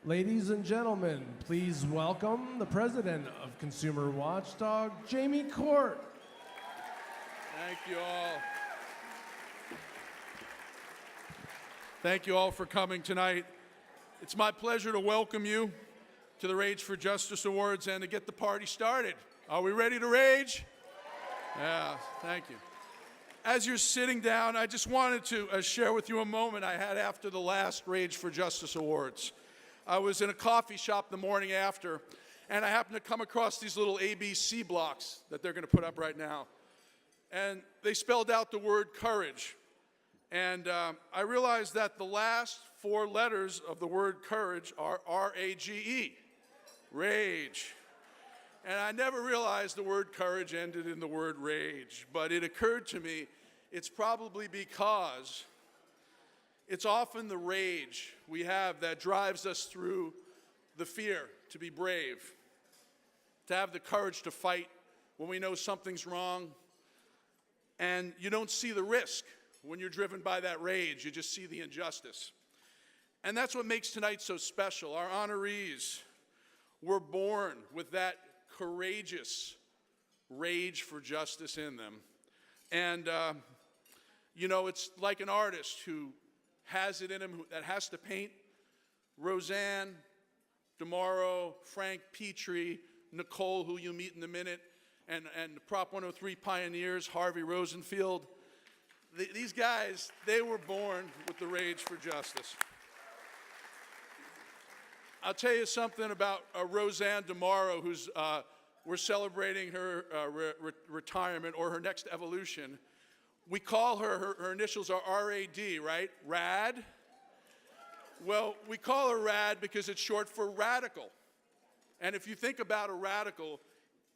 Ladies and gentlemen, please welcome the president of Consumer Watchdog, Jamie Court. Thank you all. Thank you all for coming tonight. It's my pleasure to welcome you to the Rage for Justice Awards and to get the party started. Are we ready to rage? Yeah, thank you. As you're sitting down, I just wanted to share with you a moment I had after the last Rage for Justice Awards. I was in a coffee shop the morning after, and I happened to come across these little ABC blocks that they're going to put up right now. And they spelled out the word courage. And I realized that the last four letters of the word courage are R-A-G-E, rage. And I never realized the word courage ended in the word rage. But it occurred to me, it's probably because it's often the rage we have that drives us through the fear to be brave, to have the courage to fight when we know something's wrong, and you don't see the risk when you're driven by that rage. You just see the injustice. And that's what makes tonight so special. Our honorees were born with that courageous rage for justice in them. And, it's like an artist who has it in him, that has to paint. RoseAnn, DeMoro, Frank Pitre, Nacole, who you'll meet in a minute, and the Prop 103 pioneers, Harvey Rosenfield. These guys, they were born with the rage for justice. I'll tell you something about RoseAnn DeMoro, who's we're celebrating her retirement or her next evolution. We call her initials are R-A-D, right? Rad. Well, we call her Rad because it's short for radical. And if you think about a radical,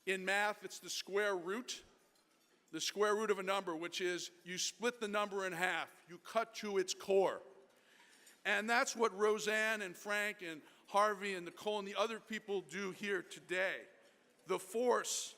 in math, it's the square root of a number, which is you split the number in half. You cut to its core. And that's what RoseAnn and Frank and Harvey and Nacole and the other people do here today. The force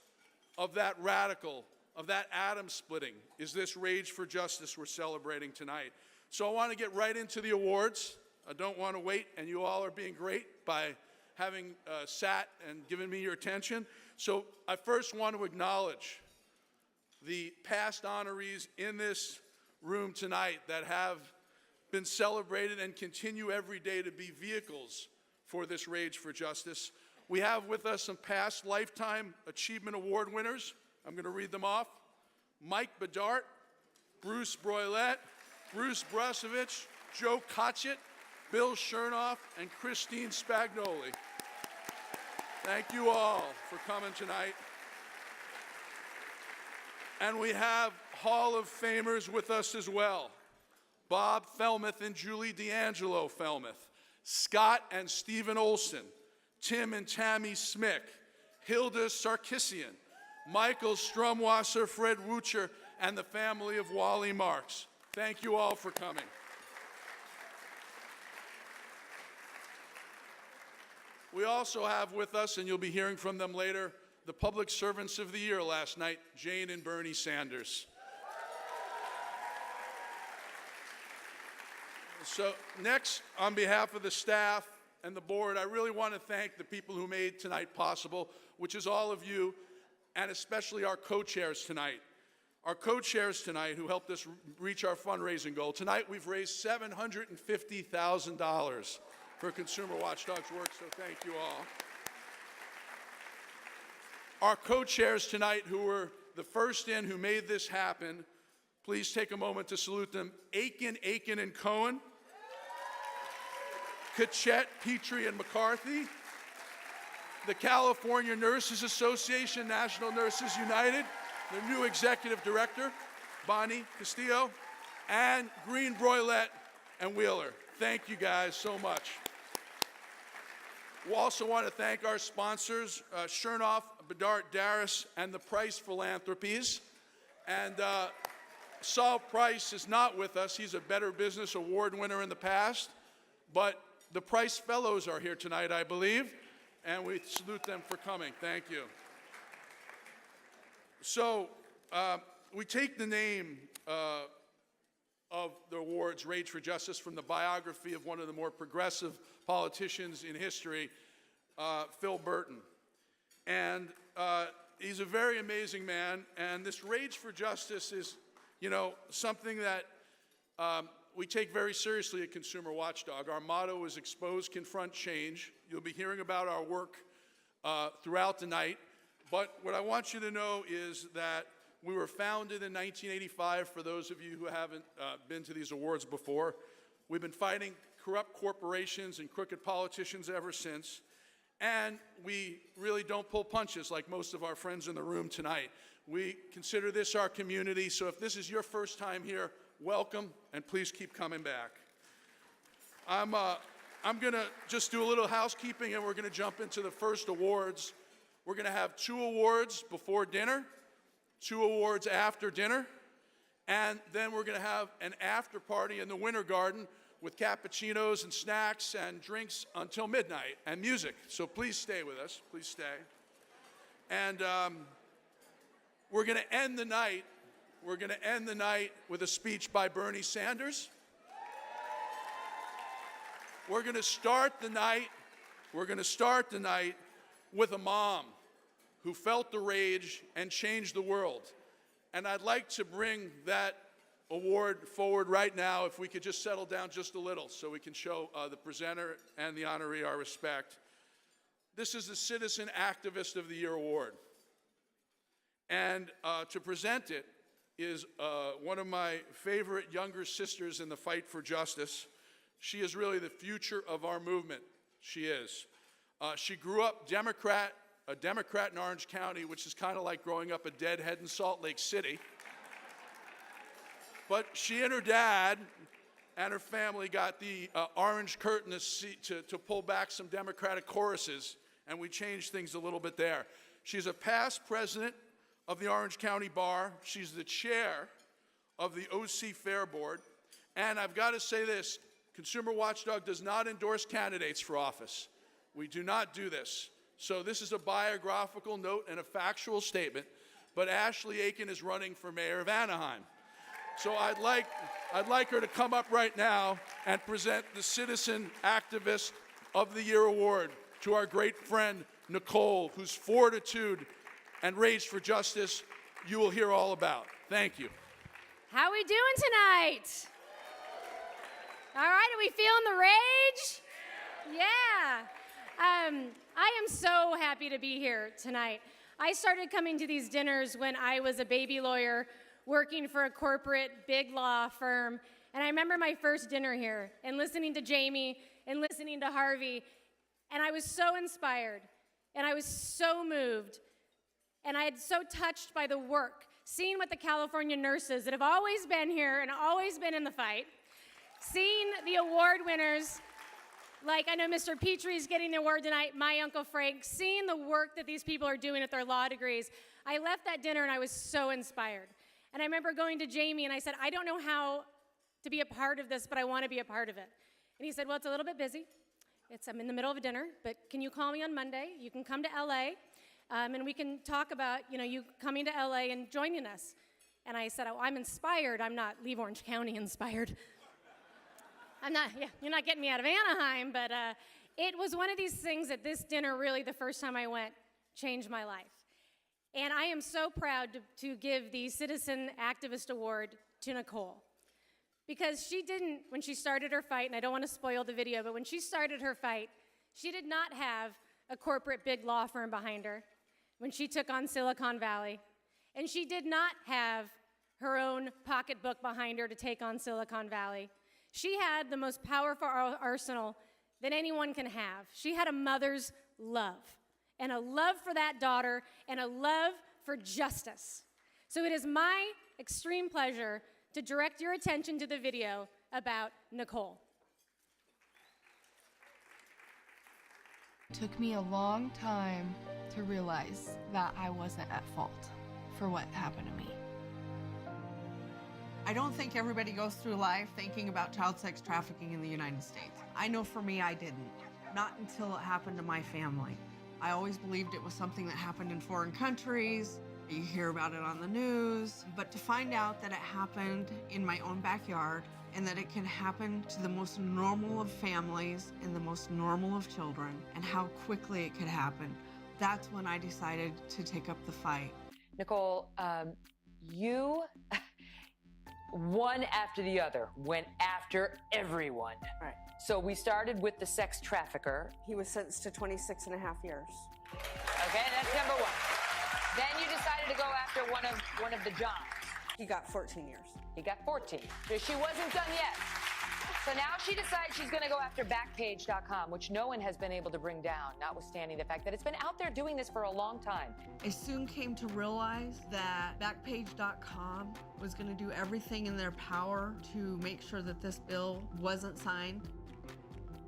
of that radical, of that atom splitting, is this rage for justice we're celebrating tonight. So I want to get right into the awards. I don't want to wait, and you all are being great by having sat and given me your attention. So I first want to acknowledge the past honorees in this room tonight that have been celebrated and continue every day to be vehicles for this rage for justice. We have with us some past Lifetime Achievement Award winners. I'm going to read them off. Mike Bedart, Bruce Broylette, Bruce Brusovich, Joe Kotchett, Bill Chernoff, and Christine Spagnoli. Thank you all for coming tonight. And we have Hall of Famers with us as well. Bob Felmuth and Julie D'Angelo Felmuth, Scott and Stephen Olson, Tim and Tammy Smick, Hilda Sarkissian, Michael Strumwasser, Fred Wucher, and the family of Wally Marks. Thank you all for coming. We also have with us, and you'll be hearing from them later, the Public Servants of the Year last night, Jane and Bernie Sanders. So next, on behalf of the staff and the board, I really want to thank the people who made tonight possible, which is all of you, and especially our co-chairs tonight. Our co-chairs tonight who helped us reach our fundraising goal. Tonight we've raised $750,000 for Consumer Watchdog's work, so thank you all. Our co-chairs tonight who were the first in, who made this happen, please take a moment to salute them. Aiken, and Cohen. Kachette, Pitre, and McCarthy. The California Nurses Association, National Nurses United, their new executive director, Bonnie Castillo, and Green, Broylette, and Wheeler. Thank you guys so much. We also want to thank our sponsors, Chernoff, Bedart, Darris, and the Price Philanthropies. And Saul Price is not with us. He's a Better Business Award winner in the past. But the Price Fellows are here tonight, I believe. And we salute them for coming. Thank you. So we take the name of the awards, Rage for Justice, from the biography of one of the more progressive politicians in history, Phil Burton. And he's a very amazing man, and this Rage for Justice is, something that we take very seriously at Consumer Watchdog. Our motto is expose, confront, change. You'll be hearing about our work throughout the night. But what I want you to know is that we were founded in 1985, for those of you who haven't been to these awards before. We've been fighting corrupt corporations and crooked politicians ever since. And we really don't pull punches like most of our friends in the room tonight. We consider this our community, so if this is your first time here, welcome, and please keep coming back. I'm going to just do a little housekeeping, and we're going to jump into the first awards. We're going to have 2 awards before dinner, 2 awards after dinner, and then we're going to have an after party in the Winter Garden with cappuccinos and snacks and drinks until midnight, and music. So please stay with us. Please stay. And we're going to end the night. We're going to end the night with a speech by Bernie Sanders. We're going to start the night with a mom who felt the rage and changed the world. And I'd like to bring that award forward right now, if we could just settle down just a little so we can show the presenter and the honoree our respect. This is the Citizen Activist of the Year Award. And to present it is one of my favorite younger sisters in the fight for justice. She is really the future of our movement. She is. She grew up a Democrat in Orange County, which is kind of like growing up a deadhead in Salt Lake City. But she and her dad and her family got the orange curtain to pull back some Democratic choruses, and we changed things a little bit there. She's a past president of the Orange County Bar. She's the chair of the OC Fair Board. And I've got to say this, Consumer Watchdog does not endorse candidates for office. We do not do this. So this is a biographical note and a factual statement, but Ashley Aiken is running for mayor of Anaheim. So I'd like her to come up right now and present the Citizen Activist of the Year Award to our great friend, Nacole, whose fortitude and rage for justice you will hear all about. Thank you. How we doing tonight? All right, are we feeling the rage? Yeah. I am so happy to be here tonight. I started coming to these dinners when I was a baby lawyer working for a corporate big law firm. And I remember my first dinner here and listening to Jamie and listening to Harvey. And I was so inspired and I was so moved. And I had so touched by the work, seeing what the California nurses that have always been here and always been in the fight, seeing the award winners, like I know Mr. Pitre is getting the award tonight, my Uncle Frank, seeing the work that these people are doing at their law degrees. I left that dinner and I was so inspired. And I remember going to Jamie and I said, I don't know how to be a part of this, but I want to be a part of it. And he said, well, it's a little bit busy. I'm in the middle of a dinner, but can you call me on Monday? You can come to LA, and we can talk about, you coming to LA and joining us. And I said, oh, I'm inspired. I'm not Leave Orange County inspired. You're not getting me out of Anaheim, but it was one of these things that this dinner really, the first time I went, changed my life. And I am so proud to give the Citizen Activist Award to Nacole. Because she didn't, when she started her fight, and I don't want to spoil the video, but when she started her fight, she did not have a corporate big law firm behind her when she took on Silicon Valley. And she did not have her own pocketbook behind her to take on Silicon Valley. She had the most powerful arsenal that anyone can have. She had a mother's love, and a love for that daughter, and a love for justice. So it is my extreme pleasure to direct your attention to the video about Nacole. It took me a long time to realize that I wasn't at fault for what happened to me. I don't think everybody goes through life thinking about child sex trafficking in the United States. I know for me, I didn't. Not until it happened to my family. I always believed it was something that happened in foreign countries. You hear about it on the news, but to find out that it happened in my own backyard and that it can happen to the most normal of families and the most normal of children and how quickly it could happen, that's when I decided to take up the fight. Nacole, you, one after the other, went after everyone. Right. So we started with the sex trafficker. He was sentenced to 26 and a half years. Okay, that's number one. Then you decided to go after one of the Johns. He got 14 years. He got 14. So she wasn't done yet. So now she decides she's going to go after Backpage.com, which no one has been able to bring down, notwithstanding the fact that it's been out there doing this for a long time. I soon came to realize that Backpage.com was going to do everything in their power to make sure that this bill wasn't signed.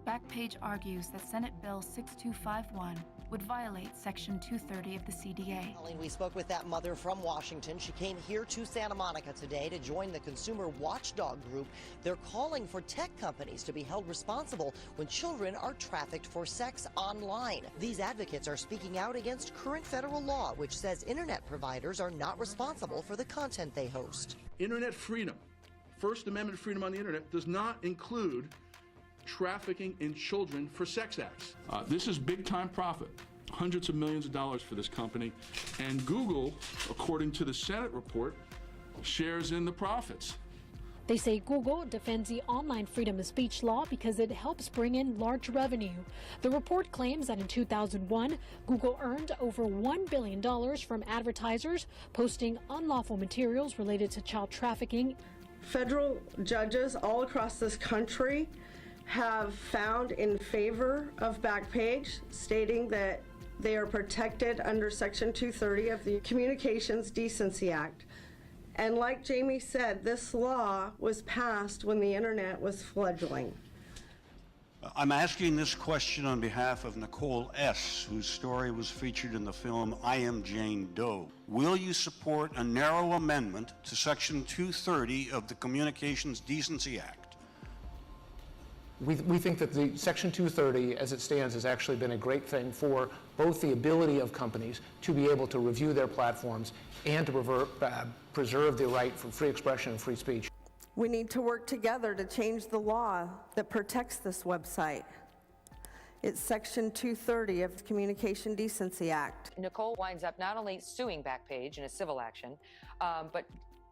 Backpage argues that Senate Bill 6251 would violate Section 230 of the CDA. We spoke with that mother from Washington. She came here to Santa Monica today to join the consumer watchdog group. They're calling for tech companies to be held responsible when children are trafficked for sex online. These advocates are speaking out against current federal law, which says internet providers are not responsible for the content they host. Internet freedom, First Amendment freedom on the internet, does not include trafficking in children for sex acts. This is big time profit, hundreds of millions of dollars for this company, and Google, according to the Senate report, shares in the profits. They say Google defends the online freedom of speech law because it helps bring in large revenue. The report claims that in 2001, Google earned over $1 billion from advertisers posting unlawful materials related to child trafficking. Federal judges all across this country have found in favor of Backpage, stating that they are protected under Section 230 of the Communications Decency Act. And like Jamie said, this law was passed when the internet was fledgling. I'm asking this question on behalf of Nacole S., whose story was featured in the film I Am Jane Doe. Will you support a narrow amendment to Section 230 of the Communications Decency Act? We think that the Section 230, as it stands, has actually been a great thing for both the ability of companies to be able to review their platforms and to preserve the right for free expression and free speech. We need to work together to change the law that protects this website. It's Section 230 of the Communication Decency Act. Nacole winds up not only suing Backpage in a civil action, but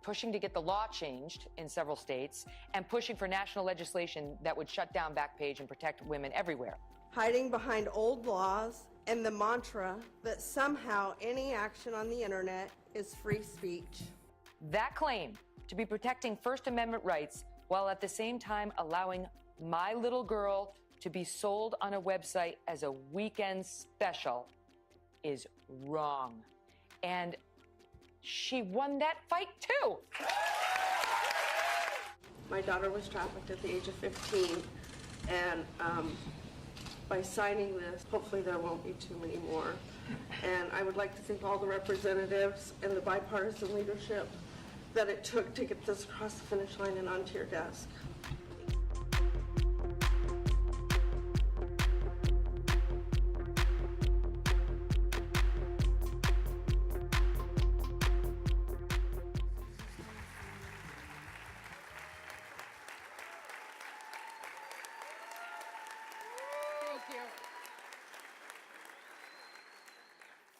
pushing to get the law changed in several states and pushing for national legislation that would shut down Backpage and protect women everywhere. Hiding behind old laws and the mantra that somehow any action on the internet is free speech. That claim to be protecting First Amendment rights while at the same time allowing my little girl to be sold on a website as a weekend special is wrong. And she won that fight too. My daughter was trafficked at the age of 15, and by signing this, hopefully there won't be too many more. And I would like to thank all the representatives and the bipartisan leadership that it took to get this across the finish line and onto your desk.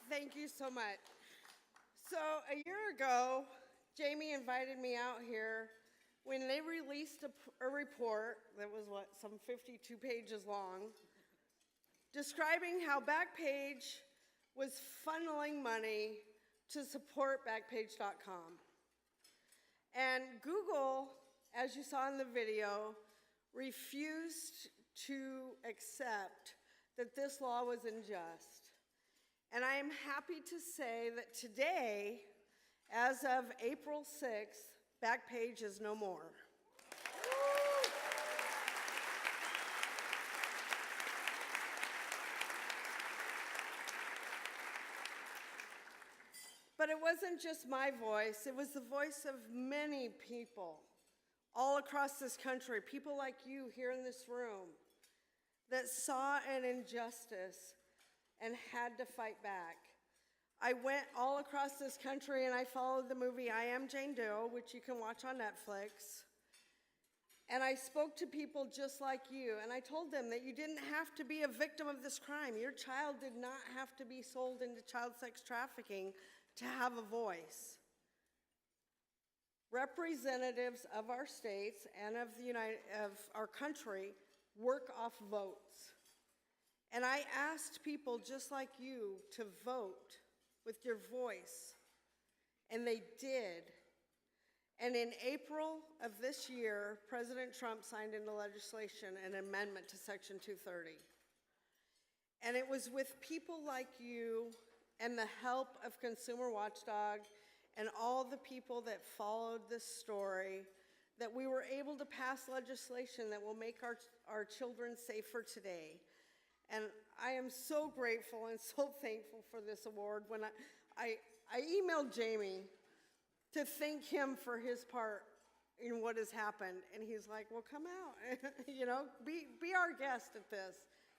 Thank you so much. So a year ago, Jamie invited me out here when they released a report that was, some 52 pages long, describing how Backpage was funneling money to support Backpage.com. And Google, as you saw in the video, refused to accept that this law was unjust. And I am happy to say that today, as of April 6th, Backpage is no more. But it wasn't just my voice, it was the voice of many people all across this country, people like you here in this room, that saw an injustice and had to fight back. I went all across this country and I followed the movie I Am Jane Doe, which you can watch on Netflix. And I spoke to people just like you, and I told them that you didn't have to be a victim of this crime. Your child did not have to be sold into child sex trafficking to have a voice. Representatives of our states and of our country work off votes. And I asked people just like you to vote with your voice, and they did. And in April of this year, President Trump signed into legislation an amendment to Section 230. And it was with people like you and the help of Consumer Watchdog and all the people that followed this story that we were able to pass legislation that will make our children safer today. And I am so grateful and so thankful for this award. When I emailed Jamie to thank him for his part in what has happened, and he's like, well, come out, you know, be our guest at this.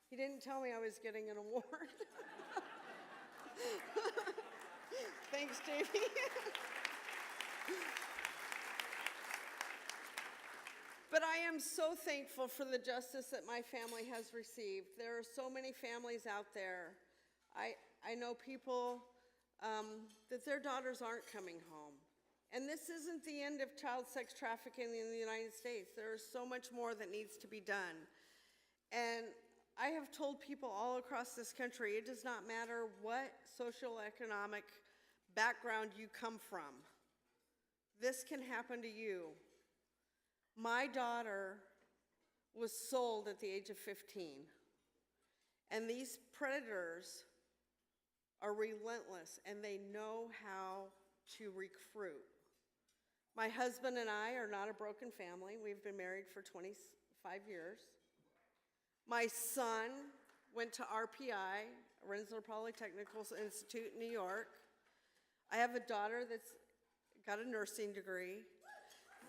He didn't tell me I was getting an award. Thanks, Jamie. But I am so thankful for the justice that my family has received. There are so many families out there. I know people that their daughters aren't coming home. And this isn't the end of child sex trafficking in the United States. There is so much more that needs to be done. And I have told people all across this country, it does not matter what socioeconomic background you come from. This can happen to you. My daughter was sold at the age of 15. And these predators are relentless, and they know how to recruit. My husband and I are not a broken family. We've been married for 25 years. My son went to RPI, Rensselaer Polytechnical Institute in New York. I have a daughter that's got a nursing degree.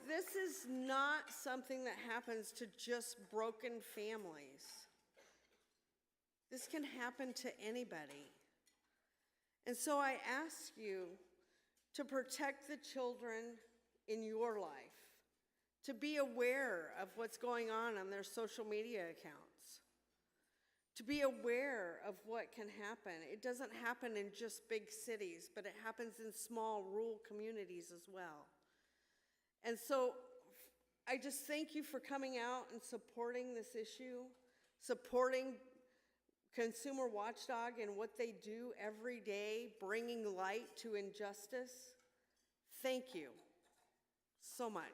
This is not something that happens to just broken families. This can happen to anybody. And so I ask you to protect the children in your life, to be aware of what's going on their social media accounts, to be aware of what can happen. It doesn't happen in just big cities, but it happens in small rural communities as well. And so I just thank you for coming out and supporting this issue, supporting Consumer Watchdog and what they do every day, bringing light to injustice. Thank you so much.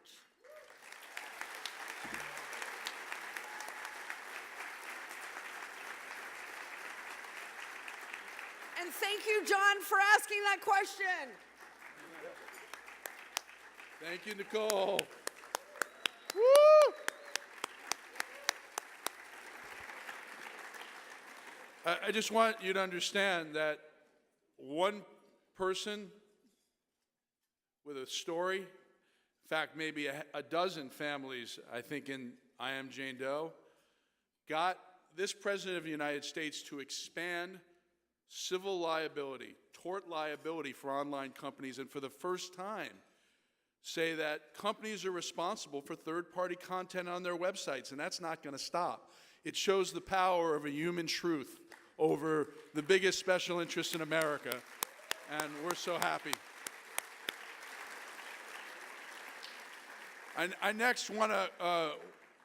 And thank you, John, for asking that question. Thank you, Nacole. Woo! I just want you to understand that one person with a story, in fact, maybe a dozen families, I think in I Am Jane Doe, got this President of the United States to expand civil liability, tort liability for online companies, and for the first time, say that companies are responsible for third-party content on their websites, and that's not going to stop. It shows the power of a human truth over the biggest special interest in America, and we're so happy. I next want to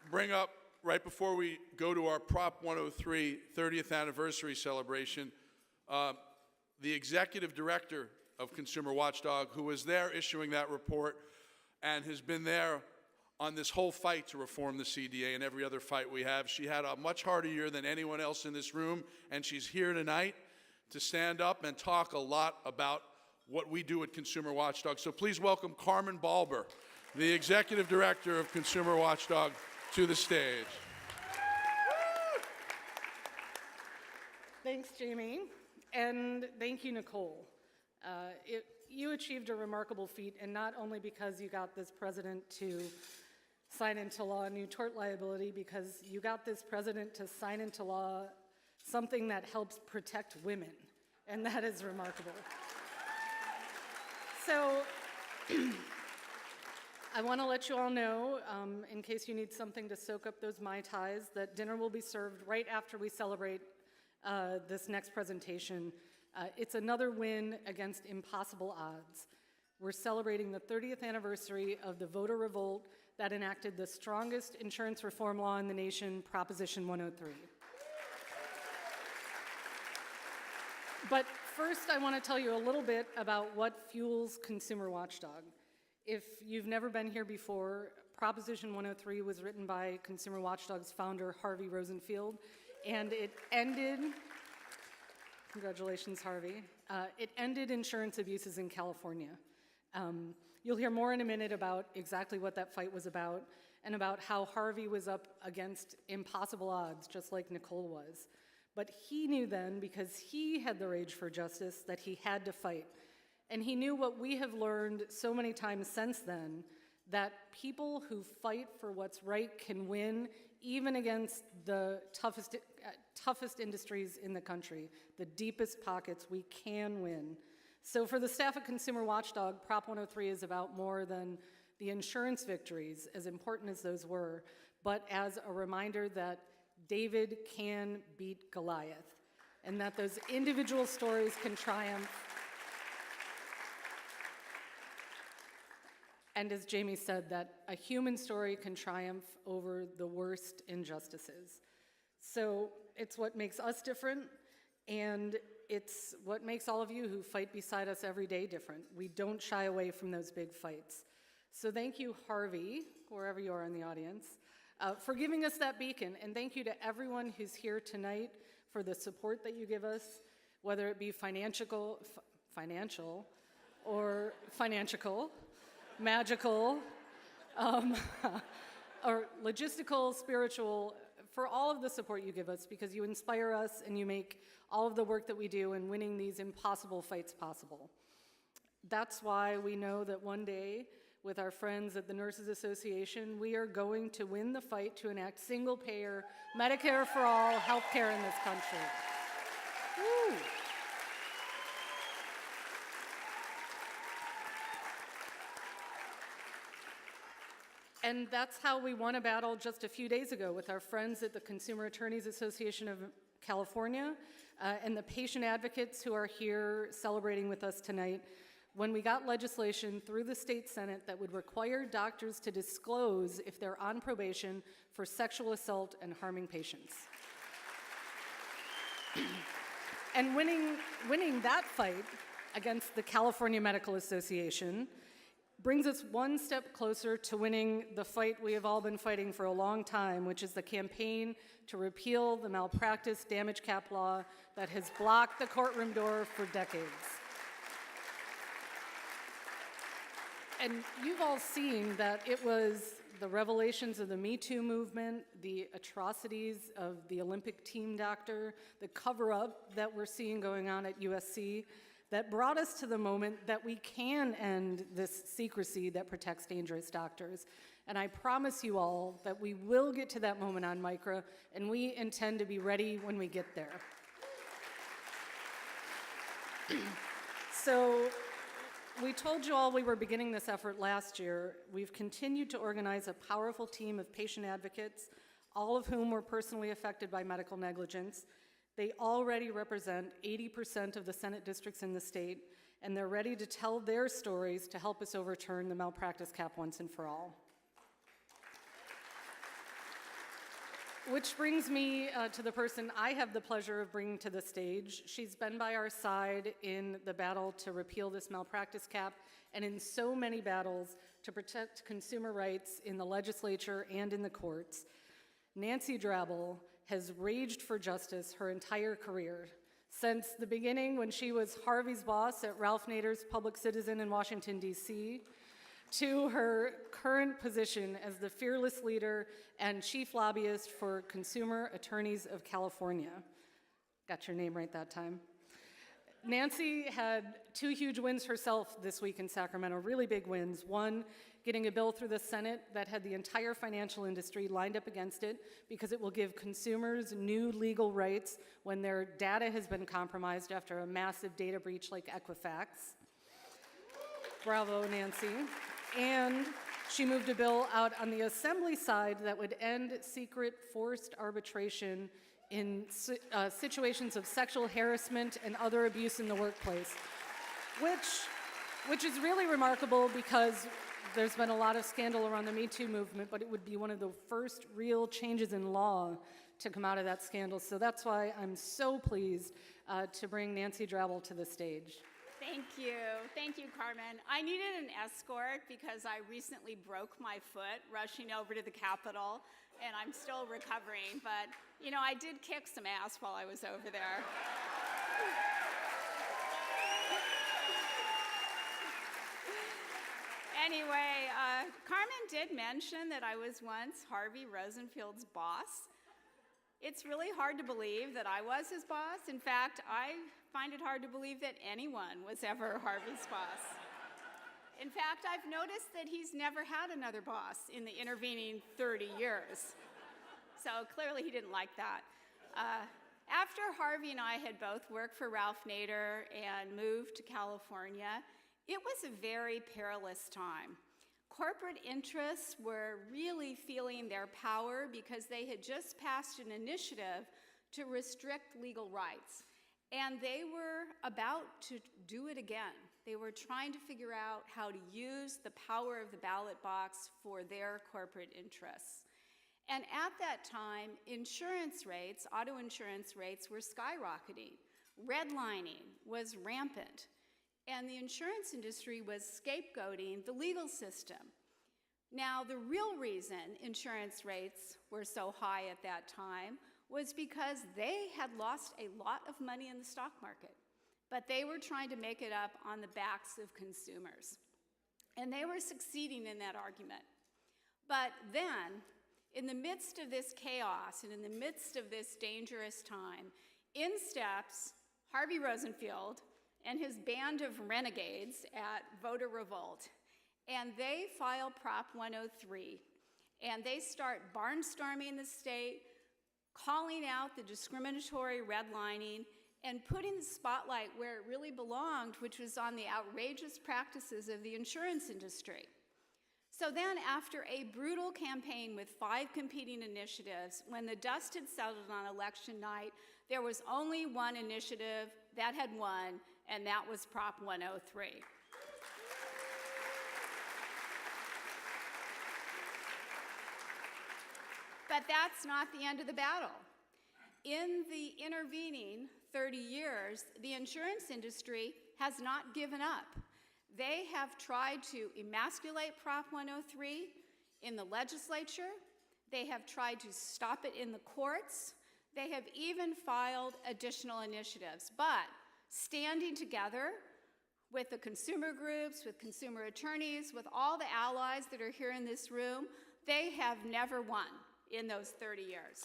bring up, right before we go to our Prop 103 30th anniversary celebration, the executive director of Consumer Watchdog, who was there issuing that report and has been there on this whole fight to reform the CDA and every other fight we have. She had a much harder year than anyone else in this room, and she's here tonight to stand up and talk a lot about what we do at Consumer Watchdog. So please welcome Carmen Balber, the executive director of Consumer Watchdog, to the stage. Thanks, Jamie, and thank you, Nacole. You achieved a remarkable feat, and not only because you got this president to sign into law a new tort liability, because you got this president to sign into law something that helps protect women, and that is remarkable. So I want to let you all know, in case you need something to soak up those Mai Tais, that dinner will be served right after we celebrate this next presentation. It's another win against impossible odds. We're celebrating the 30th anniversary of the voter revolt that enacted the strongest insurance reform law in the nation, Proposition 103. But first, I want to tell you a little bit about what fuels Consumer Watchdog. If you've never been here before, Proposition 103 was written by Consumer Watchdog's founder, Harvey Rosenfield, and it ended, congratulations, Harvey, it ended insurance abuses in California. You'll hear more in a minute about exactly what that fight was about and about how Harvey was up against impossible odds, just like Nacole was. But he knew then, because he had the rage for justice, that he had to fight. And he knew what we have learned so many times since then, that people who fight for what's right can win, even against the toughest industries in the country, the deepest pockets, we can win. So for the staff at Consumer Watchdog, Prop 103 is about more than the insurance victories, as important as those were, but as a reminder that David can beat Goliath, and that those individual stories can triumph. And as Jamie said, that a human story can triumph over the worst injustices. So it's what makes us different, and it's what makes all of you who fight beside us every day different. We don't shy away from those big fights. So thank you, Harvey, wherever you are in the audience, for giving us that beacon. And thank you to everyone who's here tonight for the support that you give us, whether it be financial, or magical, or logistical, spiritual, for all of the support you give us, because you inspire us and you make all of the work that we do in winning these impossible fights possible. That's why we know that one day, with our friends at the Nurses Association, we are going to win the fight to enact single-payer, Medicare for all health care in this country. Woo. And that's how we won a battle just a few days ago with our friends at the Consumer Attorneys Association of California and the patient advocates who are here celebrating with us tonight, when we got legislation through the state Senate that would require doctors to disclose if they're on probation for sexual assault and harming patients. And winning that fight against the California Medical Association brings us one step closer to winning the fight we have all been fighting for a long time, which is the campaign to repeal the malpractice damage cap law that has blocked the courtroom door for decades. And you've all seen that it was the revelations of the Me Too movement, the atrocities of the Olympic team doctor, the cover-up that we're seeing going on at USC, that brought us to the moment that we can end this secrecy that protects dangerous doctors. And I promise you all that we will get to that moment on MICRA, and we intend to be ready when we get there. So we told you all we were beginning this effort last year. We've continued to organize a powerful team of patient advocates, all of whom were personally affected by medical negligence. They already represent 80% of the Senate districts in the state, and they're ready to tell their stories to help us overturn the malpractice cap once and for all. Which brings me to the person I have the pleasure of bringing to the stage. She's been by our side in the battle to repeal this malpractice cap and in so many battles to protect consumer rights in the legislature and in the courts. Nancy Drabble has raged for justice her entire career, since the beginning when she was Harvey's boss at Ralph Nader's Public Citizen in Washington, D.C., to her current position as the fearless leader and chief lobbyist for Consumer Attorneys of California. Got your name right that time. Nancy had two huge wins herself this week in Sacramento, really big wins. One, getting a bill through the Senate that had the entire financial industry lined up against it because it will give consumers new legal rights when their data has been compromised after a massive data breach like Equifax. Bravo, Nancy. And she moved a bill out on the Assembly side that would end secret forced arbitration in situations of sexual harassment and other abuse in the workplace, which is really remarkable because there's been a lot of scandal around the Me Too movement, but it would be one of the first real changes in law to come out of that scandal. So that's why I'm so pleased to bring Nancy Drabble to the stage. Thank you. Thank you, Carmen. I needed an escort because I recently broke my foot rushing over to the Capitol, and I'm still recovering. But, you know, I did kick some ass while I was over there. Anyway, Carmen did mention that I was once Harvey Rosenfield's boss. It's really hard to believe that I was his boss. In fact, I find it hard to believe that anyone was ever Harvey's boss. In fact, I've noticed that he's never had another boss in the intervening 30 years. So clearly he didn't like that. After Harvey and I had both worked for Ralph Nader and moved to California, it was a very perilous time. Corporate interests were really feeling their power because they had just passed an initiative to restrict legal rights. And they were about to do it again. They were trying to figure out how to use the power of the ballot box for their corporate interests. And at that time, insurance rates, auto insurance rates, were skyrocketing. Redlining was rampant. And the insurance industry was scapegoating the legal system. Now, the real reason insurance rates were so high at that time was because they had lost a lot of money in the stock market, but they were trying to make it up on the backs of consumers. And they were succeeding in that argument. But then, in the midst of this chaos and in the midst of this dangerous time, in steps Harvey Rosenfield and his band of renegades at Voter Revolt. And they file Prop 103. And they start barnstorming the state, calling out the discriminatory redlining, and putting the spotlight where it really belonged, which was on the outrageous practices of the insurance industry. So then, after a brutal campaign with 5 competing initiatives, when the dust had settled on election night, there was only one initiative that had won, and that was Prop 103. But that's not the end of the battle. In the intervening 30 years, the insurance industry has not given up. They have tried to emasculate Prop 103 in the legislature. They have tried to stop it in the courts. They have even filed additional initiatives. But standing together with the consumer groups, with consumer attorneys, with all the allies that are here in this room, they have never won in those 30 years.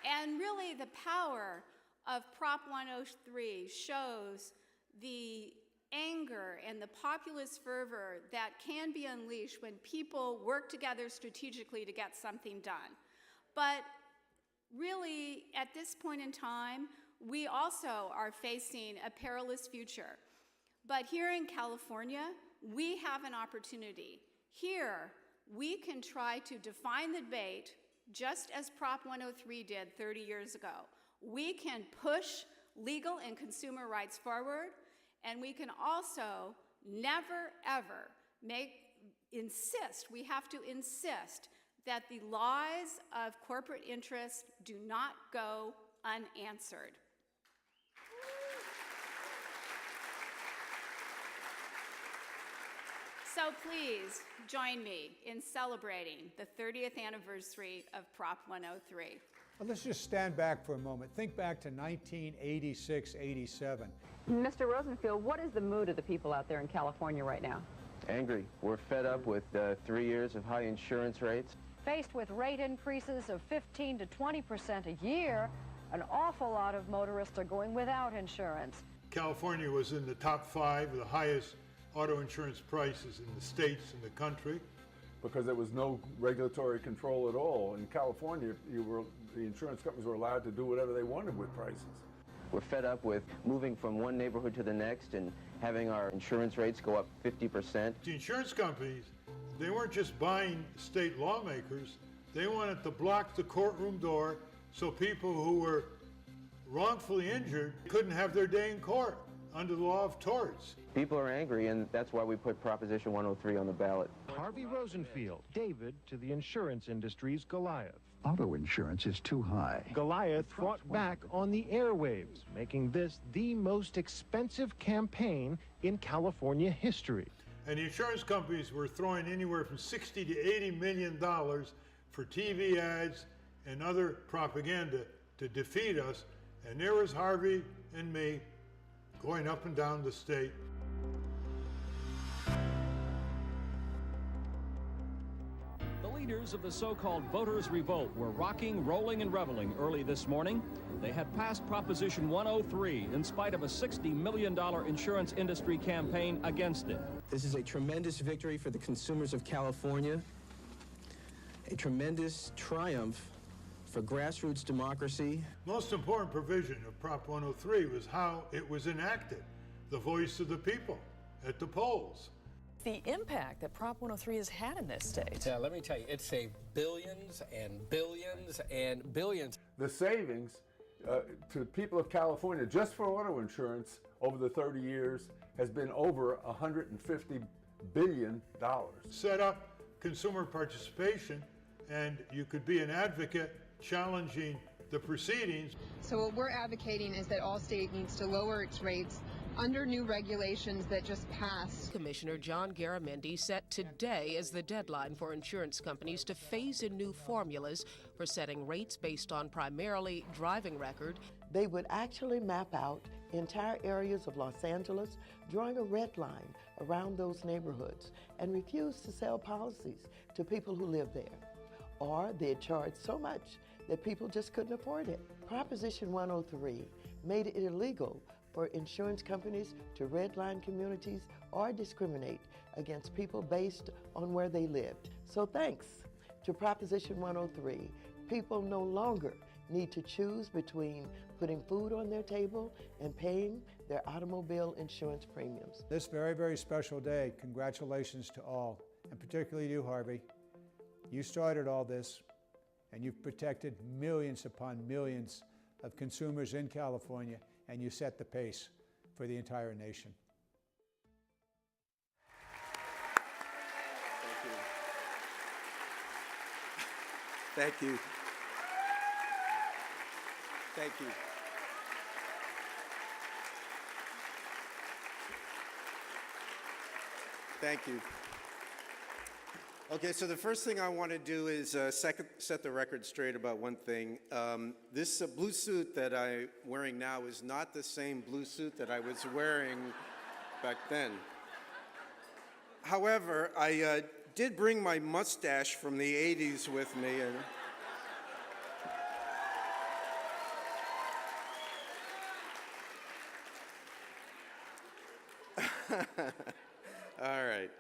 And really, the power of Prop 103 shows the anger and the populist fervor that can be unleashed when people work together strategically to get something done. But really, at this point in time, we also are facing a perilous future. But here in California, we have an opportunity. Here, we can try to define the debate just as Prop 103 did 30 years ago. We can push legal and consumer rights forward, and we can also never, ever we have to insist that the lies of corporate interests do not go unanswered. So please join me in celebrating the 30th anniversary of Prop 103. Well, let's just stand back for a moment. Think back to 1986-87. Mr. Rosenfield, what is the mood of the people out there in California right now? Angry. We're fed up with 3 years of high insurance rates. Faced with rate increases of 15 to 20% a year, an awful lot of motorists are going without insurance. California was in the top 5 of the highest auto insurance prices in the states in the country. Because there was no regulatory control at all. In California, the insurance companies were allowed to do whatever they wanted with prices. We're fed up with moving from one neighborhood to the next and having our insurance rates go up 50%. The insurance companies, they weren't just buying state lawmakers, they wanted to block the courtroom door so people who were wrongfully injured couldn't have their day in court under the law of torts. People are angry, and that's why we put Proposition 103 on the ballot. Harvey Rosenfield, David to the insurance industry's Goliath. Auto insurance is too high. Goliath fought back on the airwaves, making this the most expensive campaign in California history. And the insurance companies were throwing anywhere from $60 to $80 million for TV ads and other propaganda to defeat us. And there was Harvey and me going up and down the state. The leaders of the so-called voters' revolt were rocking, rolling, and reveling early this morning. They had passed Proposition 103 in spite of a $60 million insurance industry campaign against it. This is a tremendous victory for the consumers of California, a tremendous triumph for grassroots democracy. Most important provision of Prop 103 was how it was enacted, the voice of the people at the polls. The impact that Prop 103 has had in this state. Yeah, let me tell you, it saved billions and billions and billions. The savings to the people of California just for auto insurance over the 30 years has been over $150 billion. Set up consumer participation, and you could be an advocate challenging the proceedings. So what we're advocating is that Allstate needs to lower its rates under new regulations that just passed. Commissioner John Garamendi set today as the deadline for insurance companies to phase in new formulas for setting rates based on primarily driving record. They would actually map out entire areas of Los Angeles, drawing a red line around those neighborhoods, and refuse to sell policies to people who live there. Or they'd charge so much that people just couldn't afford it. Proposition 103 made it illegal for insurance companies to redline communities or discriminate against people based on where they lived. So thanks to Proposition 103, people no longer need to choose between putting food on their table and paying their automobile insurance premiums. This very, very special day, congratulations to all, and particularly you, Harvey. You started all this, and you've protected millions upon millions of consumers in California, and you set the pace for the entire nation. Thank you. Thank you. Thank you. Okay, so the first thing I want to do is set the record straight about one thing. This blue suit that I'm wearing now is not the same blue suit that I was wearing back then. However, I did bring my mustache from the 80s with me. All right.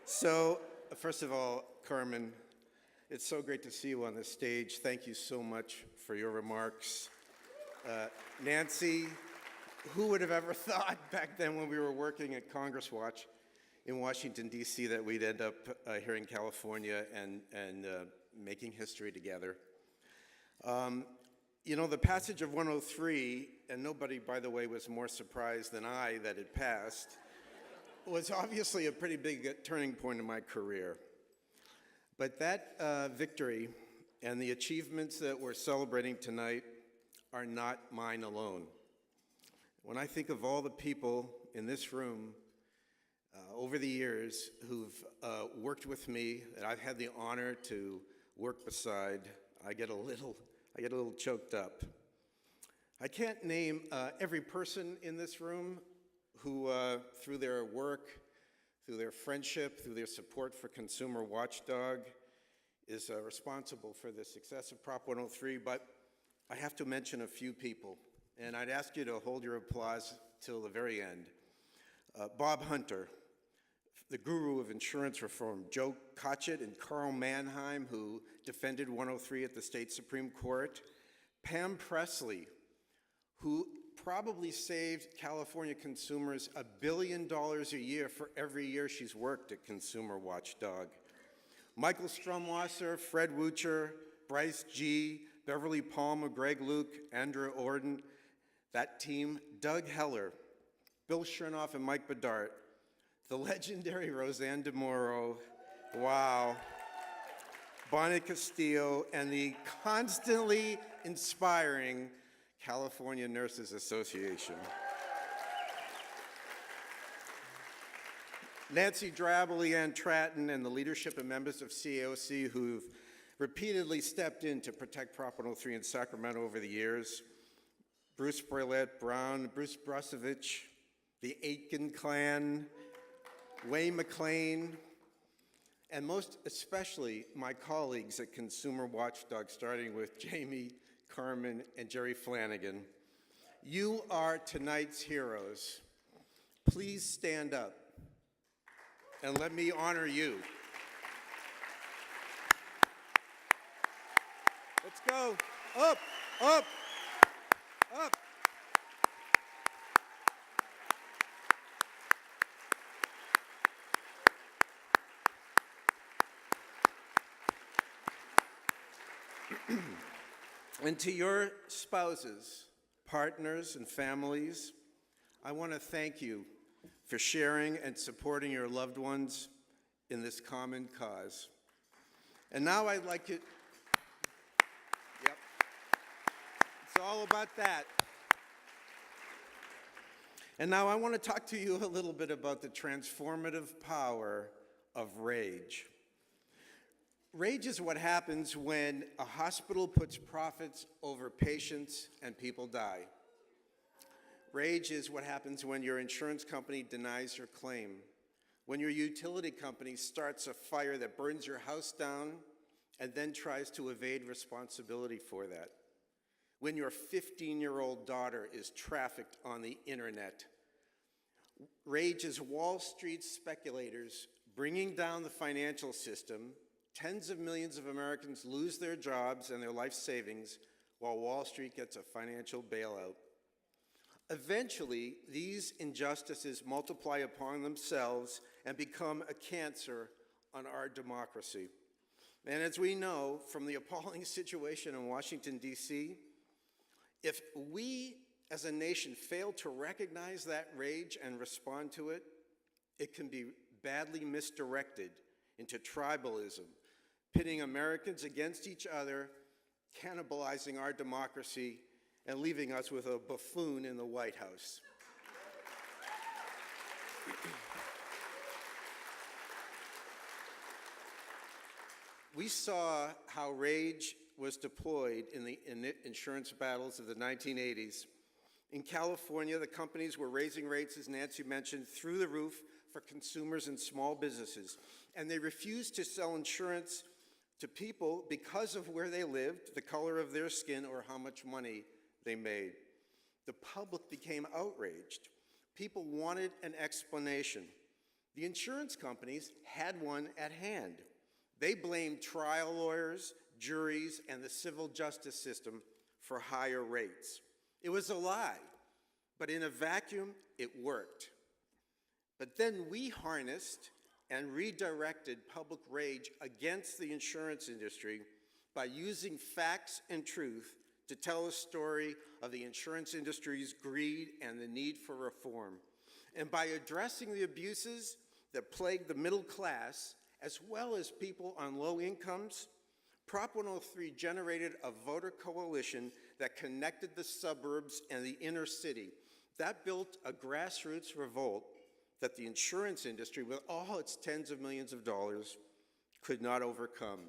So, first of all, Carmen, it's so great to see you on the stage. Thank you so much for your remarks. Nancy, who would have ever thought back then when we were working at Congress Watch in Washington, D.C., that we'd end up here in California and making history together. You know, the passage of 103, and nobody, by the way, was more surprised than I that it passed, was obviously a pretty big turning point in my career. But that victory and the achievements that we're celebrating tonight are not mine alone. When I think of all the people in this room over the years who've worked with me, that I've had the honor to work beside, I get a little choked up. I can't name every person in this room who, through their work, through their friendship, through their support for Consumer Watchdog, is responsible for the success of Prop 103, but I have to mention a few people, and I'd ask you to hold your applause till the very end. Bob Hunter, the guru of insurance reform, Joe Cotchett and Carl Mannheim, who defended 103 at the state Supreme Court, Pam Presley, who probably saved California consumers $1 billion a year for every year she's worked at Consumer Watchdog. Michael Strumwasser, Fred Wilshire, Bryce G., Beverly Palmer, Greg Luke, Andrew Orden, that team, Doug Heller, Bill Chernoff, and Mike Bedart, the legendary RoseAnn DeMoro, wow, Bonnie Castillo, and the constantly inspiring California Nurses Association. Nancy Drabble, Leanne Tratton, and the leadership and members of CAOC who've repeatedly stepped in to protect Prop 103 in Sacramento over the years. Bruce Burlett Brown, Bruce Brusovich, the Aitken clan, Wayne McLean, and most especially my colleagues at Consumer Watchdog, starting with Jamie, Carmen, and Jerry Flanagan. You are tonight's heroes. Please stand up and let me honor you. Let's go. Up, up, up. And to your spouses, partners, and families, I want to thank you for sharing and supporting your loved ones in this common cause. And now I'd like to, yep, it's all about that. And now I want to talk to you a little bit about the transformative power of rage. Rage is what happens when a hospital puts profits over patients and people die. Rage is what happens when your insurance company denies your claim, when your utility company starts a fire that burns your house down and then tries to evade responsibility for that, when your 15-year-old daughter is trafficked on the internet. Rage is Wall Street speculators bringing down the financial system. Tens of millions of Americans lose their jobs and their life savings while Wall Street gets a financial bailout. Eventually, these injustices multiply upon themselves and become a cancer on our democracy. And as we know from the appalling situation in Washington, D.C., if we as a nation fail to recognize that rage and respond to it, it can be badly misdirected into tribalism, pitting Americans against each other, cannibalizing our democracy, and leaving us with a buffoon in the White House. We saw how rage was deployed in the insurance battles of the 1980s. In California, the companies were raising rates, as Nancy mentioned, through the roof for consumers and small businesses. And they refused to sell insurance to people because of where they lived, the color of their skin, or how much money they made. The public became outraged. People wanted an explanation. The insurance companies had one at hand. They blamed trial lawyers, juries, and the civil justice system for higher rates. It was a lie, but in a vacuum, it worked. But then we harnessed and redirected public rage against the insurance industry by using facts and truth to tell a story of the insurance industry's greed and the need for reform. And by addressing the abuses that plague the middle class, as well as people on low incomes, Prop 103 generated a voter coalition that connected the suburbs and the inner city. That built a grassroots revolt that the insurance industry, with all its tens of millions of dollars, could not overcome.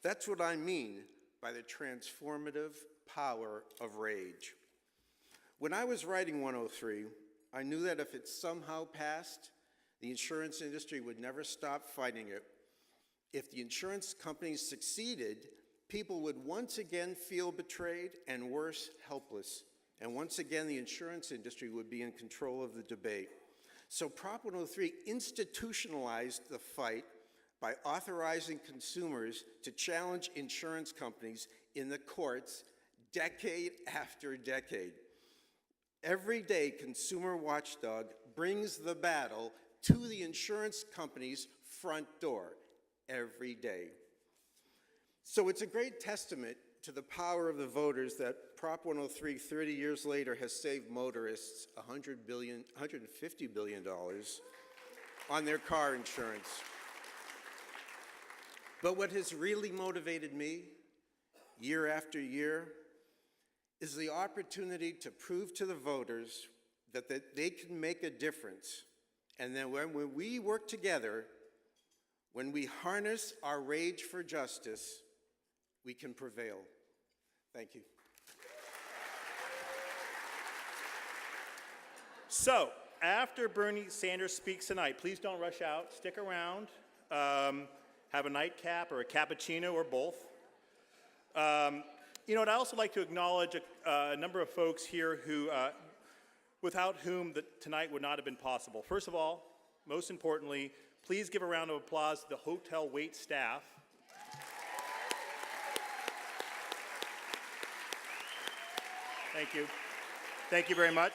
That's what I mean by the transformative power of rage. When I was writing 103, I knew that if it somehow passed, the insurance industry would never stop fighting it. If the insurance companies succeeded, people would once again feel betrayed and worse, helpless. And once again, the insurance industry would be in control of the debate. So Prop 103 institutionalized the fight by authorizing consumers to challenge insurance companies in the courts decade after decade. Every day, Consumer Watchdog brings the battle to the insurance company's front door. Every day. So it's a great testament to the power of the voters that Prop 103, 30 years later, has saved motorists $150 billion on their car insurance. But what has really motivated me, year after year, is the opportunity to prove to the voters that they can make a difference. And that when we work together, when we harness our rage for justice, we can prevail. Thank you. So, after Bernie Sanders speaks tonight, please don't rush out. Stick around. Have a nightcap or a cappuccino or both. You know, I'd also like to acknowledge a number of folks here who, without whom tonight would not have been possible. First of all, most importantly, please give a round of applause to the hotel wait staff. Thank you. Thank you very much.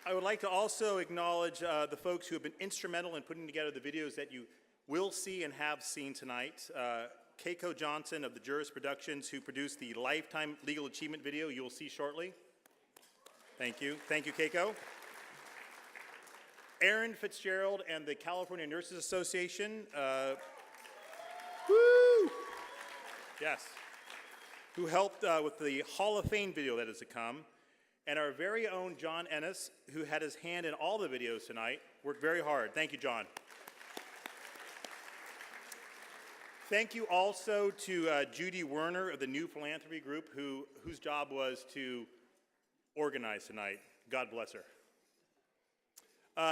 I would like to also acknowledge the folks who have been instrumental in putting together the videos that you will see and have seen tonight. Keiko Johnson of the Juris Productions, who produced the Lifetime Legal Achievement video you will see shortly. Thank you. Thank you, Keiko. Aaron Fitzgerald and the California Nurses Association. Woo! Yes. Who helped with the Hall of Fame video that is to come. And our very own John Ennis, who had his hand in all the videos tonight, worked very hard. Thank you, John. Thank you also to Judy Werner of the New Philanthropy Group, whose job was to organize tonight. God bless her.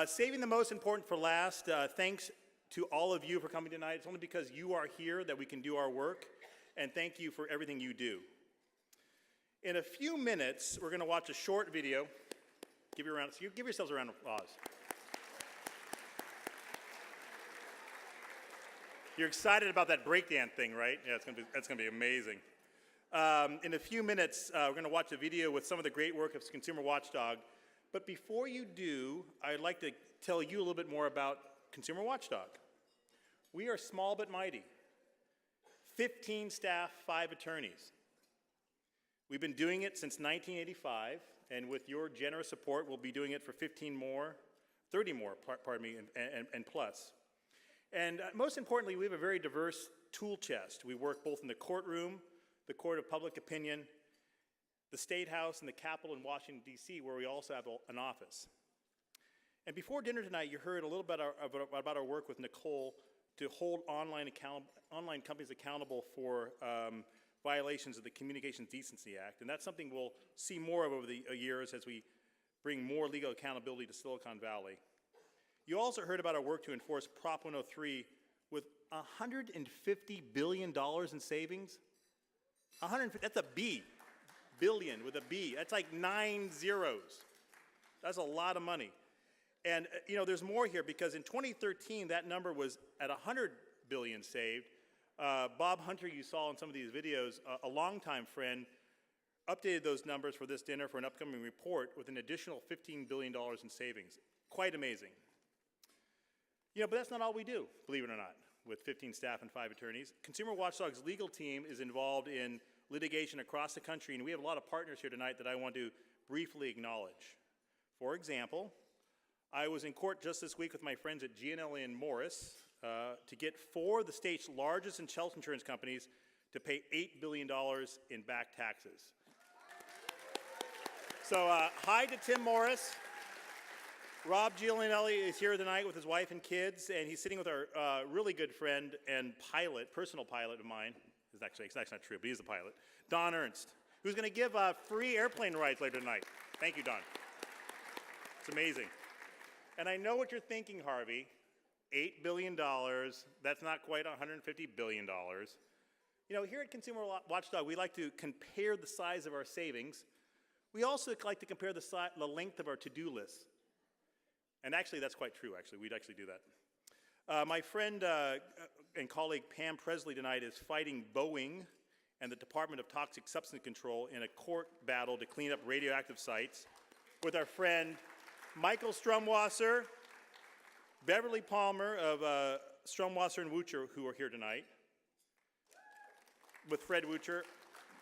Saving the most important for last, thanks to all of you for coming tonight. It's only because you are here that we can do our work, and thank you for everything you do. In a few minutes, we're going to watch a short video. Give yourselves a round of applause. You're excited about that breakdance thing, right? Yeah, that's going to be amazing. In a few minutes, we're going to watch a video with some of the great work of Consumer Watchdog. But before you do, I'd like to tell you a little bit more about Consumer Watchdog. We are small but mighty. 15 staff, 5 attorneys. We've been doing it since 1985, and with your generous support, we'll be doing it for 30 more, and plus. And most importantly, we have a very diverse tool chest. We work both in the courtroom, the court of public opinion, the State House, and the Capitol in Washington, D.C., where we also have an office. And before dinner tonight, you heard a little bit about our work with Nacole to hold online companies accountable for violations of the Communications Decency Act. And that's something we'll see more of over the years as we bring more legal accountability to Silicon Valley. You also heard about our work to enforce Prop 103 with $150 billion in savings. That's a B. Billion with a B. That's like 9 zeros. That's a lot of money. And you know, there's more here because in 2013, that number was at $100 billion saved. Bob Hunter, you saw in some of these videos, a longtime friend, updated those numbers for this dinner for an upcoming report with an additional $15 billion in savings. Quite amazing. You know, but that's not all we do, believe it or not, with 15 staff and 5 attorneys. Consumer Watchdog's legal team is involved in litigation across the country, and we have a lot of partners here tonight that I want to briefly acknowledge. For example, I was in court just this week with my friends at Gianelli and Morris to get 4 of the state's largest health insurance companies to pay $8 billion in back taxes. So hi to Tim Morris. Rob Gianelli is here tonight with his wife and kids, and he's sitting with our really good friend and personal pilot of mine. It's not true, but he's the pilot, Don Ernst, who's going to give free airplane rides later tonight. Thank you, Don. It's amazing. And I know what you're thinking, Harvey. $8 billion, that's not quite $150 billion. You know, here at Consumer Watchdog, we like to compare the size of our savings. We also like to compare the length of our to-do list. And actually, that's quite true, actually. We'd actually do that. My friend and colleague Pam Presley tonight is fighting Boeing and the Department of Toxic Substance Control in a court battle to clean up radioactive sites with our friend Michael Strumwasser, Beverly Palmer of Strumwasser and Wilshire, who are here tonight, with Fred Wilshire,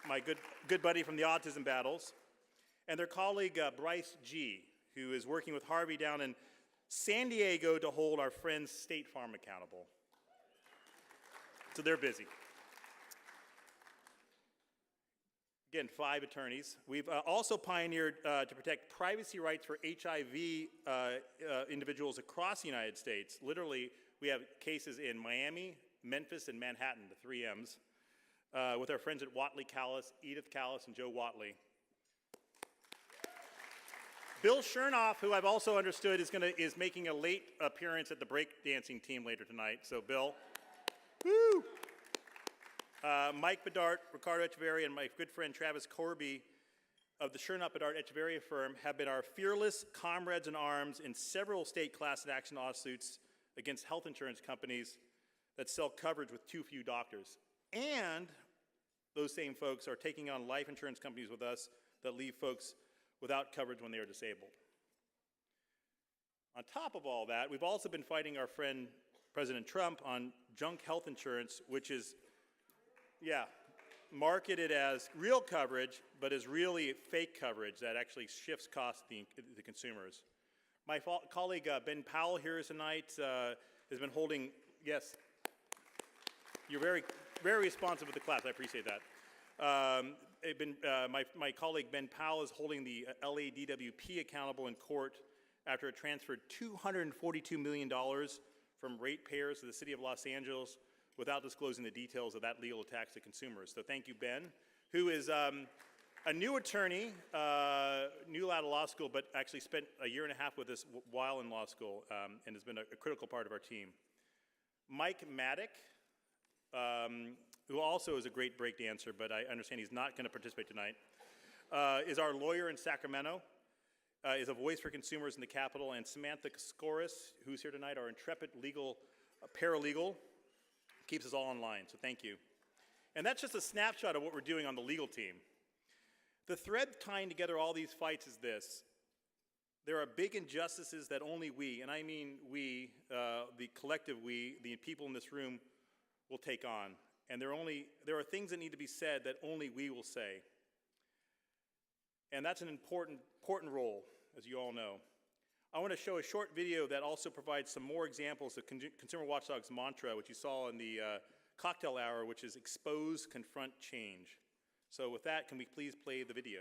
my good buddy from the autism battles, and their colleague Bryce G., who is working with Harvey down in San Diego to hold our friends State Farm accountable. So they're busy. Again, 5 attorneys. We've also pioneered to protect privacy rights for HIV individuals across the United States. Literally, we have cases in Miami, Memphis, and Manhattan, the 3 M's, with our friends at Watley Callis, Edith Callis, and Joe Watley. Bill Chernoff, who I've also understood is making a late appearance at the breakdancing team later tonight. So Bill, woo! Mike Bedard, Ricardo Echeverria, and my good friend Travis Corby of the Chernoff Bedard Echeverria firm have been our fearless comrades in arms in several state class action lawsuits against health insurance companies that sell coverage with too few doctors. And those same folks are taking on life insurance companies with us that leave folks without coverage when they are disabled. On top of all that, we've also been fighting our friend President Trump on junk health insurance, which is, marketed as real coverage, but is really fake coverage that actually shifts costs to the consumers. My colleague Ben Powell here tonight has been holding, yes, you're very, very responsive with the class, I appreciate that. My colleague Ben Powell is holding the LADWP accountable in court after it transferred $242 million from ratepayers to the city of Los Angeles without disclosing the details of that legal attack to consumers. So thank you, Ben, who is a new attorney, new out of law school, but actually spent a year and a half with us while in law school and has been a critical part of our team. Mike Maddock, who also is a great break dancer, but I understand he's not going to participate tonight, is our lawyer in Sacramento, is a voice for consumers in the Capitol, and Samantha Skoris, who's here tonight, our intrepid legal paralegal, keeps us all in line, so thank you. And that's just a snapshot of what we're doing on the legal team. The thread tying together all these fights is this. There are big injustices that only we, and I mean we, the collective we, the people in this room, will take on. And there are things that need to be said that only we will say. And that's an important role, as you all know. I want to show a short video that also provides some more examples of Consumer Watchdog's mantra, which you saw in the cocktail hour, which is expose, confront, change. So with that, can we please play the video?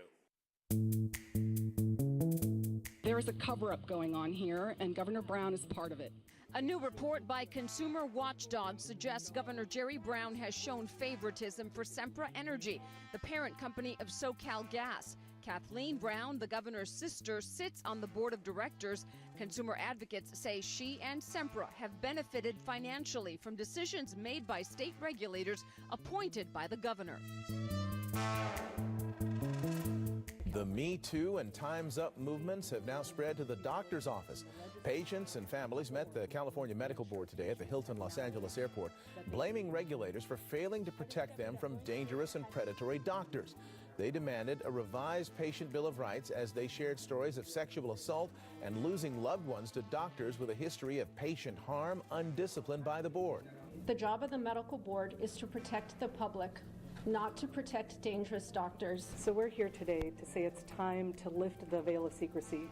There is a cover-up going on here, and Governor Brown is part of it. A new report by Consumer Watchdog suggests Governor Jerry Brown has shown favoritism for Sempra Energy, the parent company of SoCal Gas. Kathleen Brown, the governor's sister, sits on the board of directors. Consumer advocates say she and Sempra have benefited financially from decisions made by state regulators appointed by the governor. The Me Too and Time's Up movements have now spread to the doctor's office. Patients and families met the California Medical Board today at the Hilton Los Angeles Airport, blaming regulators for failing to protect them from dangerous and predatory doctors. They demanded a revised patient bill of rights as they shared stories of sexual assault and losing loved ones to doctors with a history of patient harm undisciplined by the board. The job of the medical board is to protect the public, not to protect dangerous doctors. So we're here today to say it's time to lift the veil of secrecy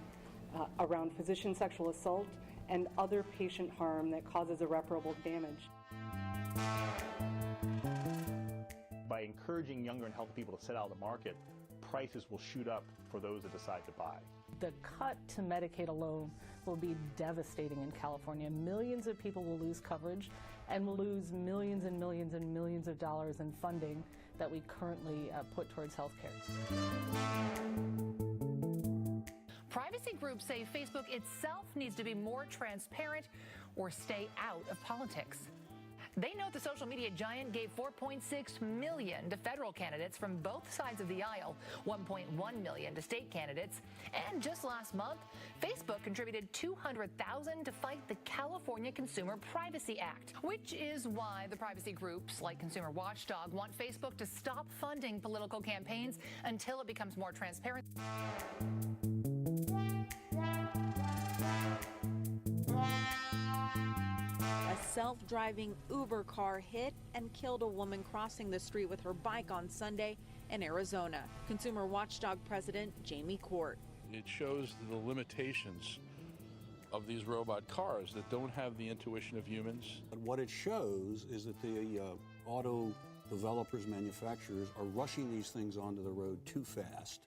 around physician sexual assault and other patient harm that causes irreparable damage. By encouraging younger and healthy people to sit out of the market, prices will shoot up for those that decide to buy. The cut to Medicaid alone will be devastating in California. Millions of people will lose coverage and will lose millions and millions and millions of dollars in funding that we currently put towards health care. Privacy groups say Facebook itself needs to be more transparent or stay out of politics. They note the social media giant gave $4.6 million to federal candidates from both sides of the aisle, $1.1 million to state candidates, and just last month, Facebook contributed $200,000 to fight the California Consumer Privacy Act, which is why the privacy groups like Consumer Watchdog want Facebook to stop funding political campaigns until it becomes more transparent. A self-driving Uber car hit and killed a woman crossing the street with her bike on Sunday in Arizona. Consumer Watchdog President Jamie Court. It shows the limitations of these robot cars that don't have the intuition of humans. But what it shows is that the auto developers, manufacturers are rushing these things onto the road too fast.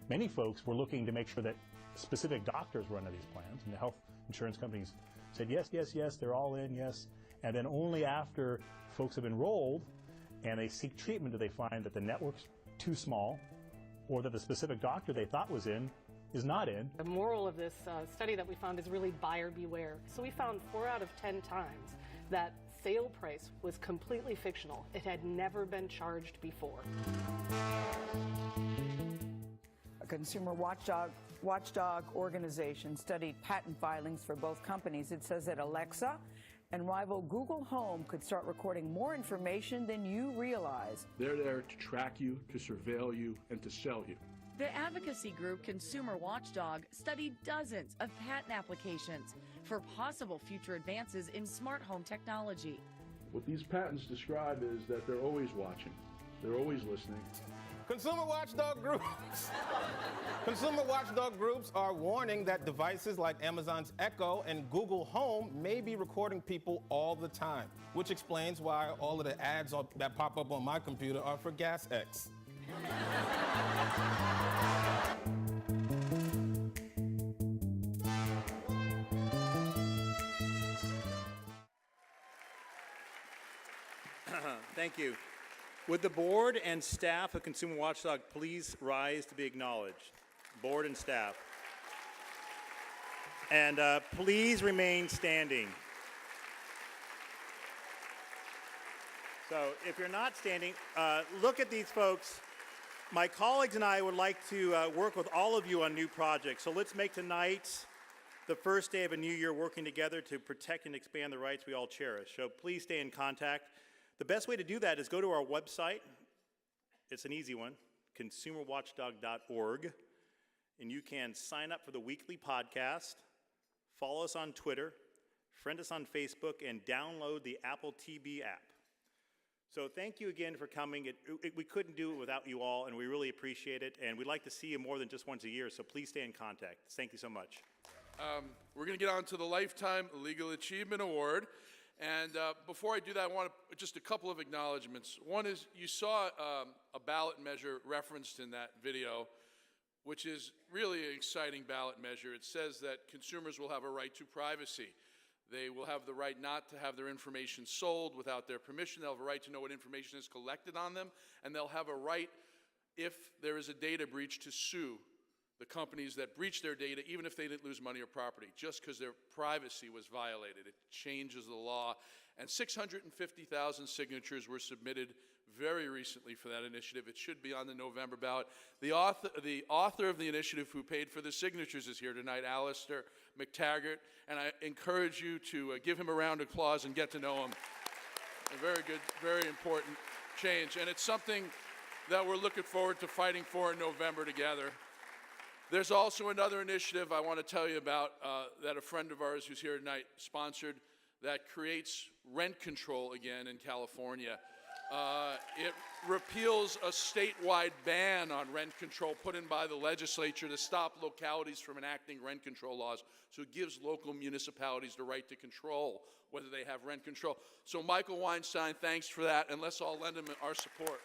Many folks were looking to make sure that specific doctors were under these plans, and the health insurance companies said, yes, yes, yes, they're all in, yes. And then only after folks have enrolled and they seek treatment do they find that the network's too small or that the specific doctor they thought was in is not in. The moral of this study that we found is really buyer beware. So we found 4 out of 10 times that sale price was completely fictional. It had never been charged before. A consumer watchdog organization studied patent filings for both companies. It says that Alexa and rival Google Home could start recording more information than you realize. They're there to track you, to surveil you, and to sell you. The advocacy group Consumer Watchdog studied dozens of patent applications for possible future advances in smart home technology. What these patents describe is that they're always watching, they're always listening. Consumer watchdog groups. Consumer watchdog groups are warning that devices like Amazon's Echo and Google Home may be recording people all the time, which explains why all of the ads that pop up on my computer are for Gas X. Thank you. Would the board and staff of Consumer Watchdog please rise to be acknowledged? Board and staff. And please remain standing. So if you're not standing, look at these folks. My colleagues and I would like to work with all of you on new projects. So let's make tonight the first day of a new year working together to protect and expand the rights we all cherish. So please stay in contact. The best way to do that is go to our website. It's an easy one, consumerwatchdog.org. And you can sign up for the weekly podcast, follow us on Twitter, friend us on Facebook, and download the Apple TV app. So thank you again for coming. We couldn't do it without you all, and we really appreciate it. And we'd like to see you more than just once a year, so please stay in contact. Thank you so much. We're going to get on to the Lifetime Legal Achievement Award. And before I do that, I want just a couple of acknowledgments. One is you saw a ballot measure referenced in that video, which is really an exciting ballot measure. It says that consumers will have a right to privacy. They will have the right not to have their information sold without their permission. They'll have a right to know what information is collected on them. And they'll have a right, if there is a data breach, to sue the companies that breach their data, even if they didn't lose money or property, just because their privacy was violated. It changes the law. And 650,000 signatures were submitted very recently for that initiative. It should be on the November ballot. The author of the initiative who paid for the signatures is here tonight, Alistair McTaggart, and I encourage you to give him a round of applause and get to know him. A very good, very important change. And it's something that we're looking forward to fighting for in November together. There's also another initiative I want to tell you about that a friend of ours who's here tonight sponsored that creates rent control again in California. It repeals a statewide ban on rent control put in by the legislature to stop localities from enacting rent control laws. So it gives local municipalities the right to control whether they have rent control. So Michael Weinstein, thanks for that, and let's all lend him our support.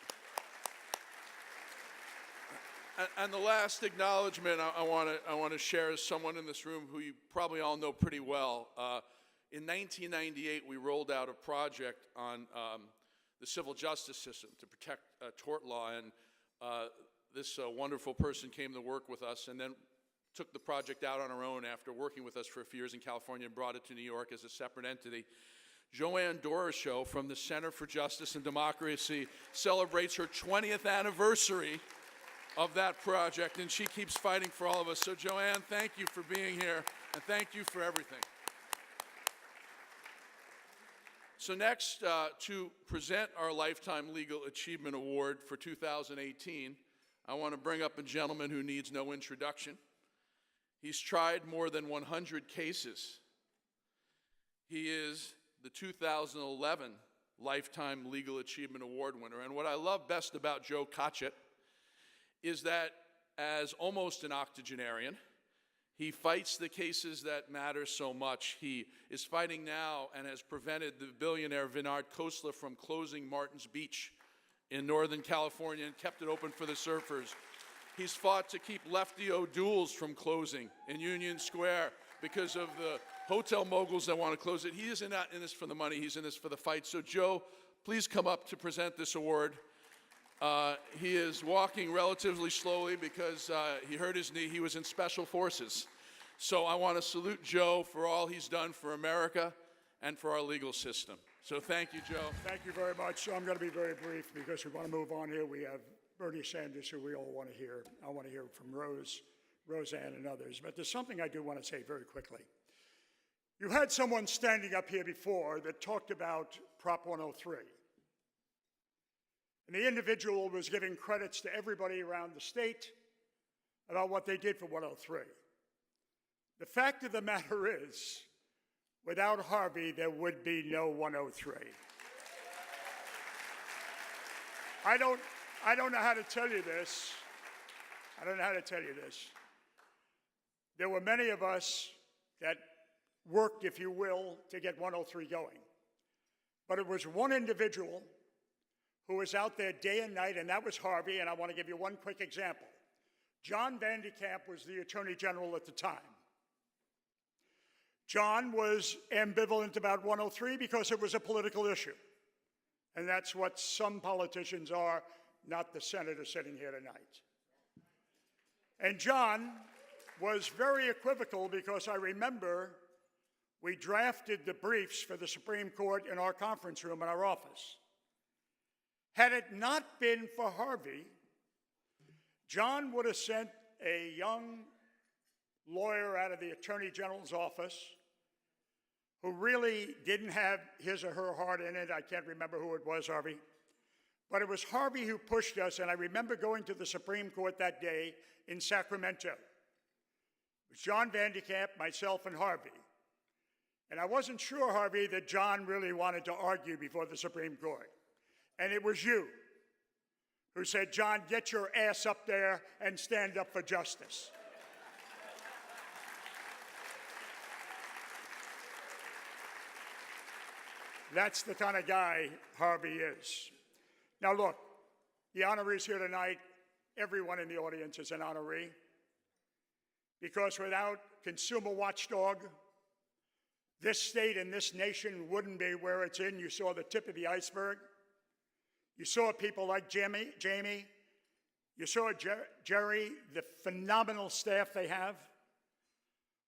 And the last acknowledgement I want to share is someone in this room who you probably all know pretty well. In 1998, we rolled out a project on the civil justice system to protect tort law, and this wonderful person came to work with us and then took the project out on her own after working with us for a few years in California and brought it to New York as a separate entity. Joanne Doroshow from the Center for Justice and Democracy celebrates her 20th anniversary of that project, and she keeps fighting for all of us. So Joanne, thank you for being here, and thank you for everything. So next, to present our Lifetime Legal Achievement Award for 2018, I want to bring up a gentleman who needs no introduction. He's tried more than 100 cases. He is the 2011 Lifetime Legal Achievement Award winner. And what I love best about Joe Cotchett is that as almost an octogenarian, he fights the cases that matter so much. He is fighting now and has prevented the billionaire Vinod Khosla from closing Martins Beach in Northern California and kept it open for the surfers. He's fought to keep Lefty O'Doul's from closing in Union Square because of the hotel moguls that want to close it. He isn't in this for the money, he's in this for the fight. So Joe, please come up to present this award. He is walking relatively slowly because he hurt his knee. He was in Special Forces. So I want to salute Joe for all he's done for America and for our legal system. So thank you, Joe. Thank you very much. I'm going to be very brief because we want to move on here. We have Bernie Sanders, who we all want to hear. I want to hear from RoseAnn and others. But there's something I do want to say very quickly. You had someone standing up here before that talked about Prop 103. And the individual was giving credits to everybody around the state about what they did for 103. The fact of the matter is, without Harvey, there would be no 103. I don't know how to tell you this. I don't know how to tell you this. There were many of us that worked, if you will, to get 103 going. But it was one individual who was out there day and night, and that was Harvey, and I want to give you one quick example. John Vandekamp was the Attorney General at the time. John was ambivalent about 103 because it was a political issue. And that's what some politicians are, not the senator sitting here tonight. And John was very equivocal because I remember we drafted the briefs for the Supreme Court in our conference room in our office. Had it not been for Harvey, John would have sent a young lawyer out of the Attorney General's office who really didn't have his or her heart in it. I can't remember who it was, Harvey. But it was Harvey who pushed us, and I remember going to the Supreme Court that day in Sacramento. It was John Vandekamp, myself, and Harvey. And I wasn't sure, Harvey, that John really wanted to argue before the Supreme Court. And it was you who said, John, get your ass up there and stand up for justice. That's the kind of guy Harvey is. Now look, the honorees here tonight, everyone in the audience is an honoree, because without Consumer Watchdog, this state and this nation wouldn't be where it's in. You saw the tip of the iceberg. You saw people like Jamie. You saw Jerry, the phenomenal staff they have.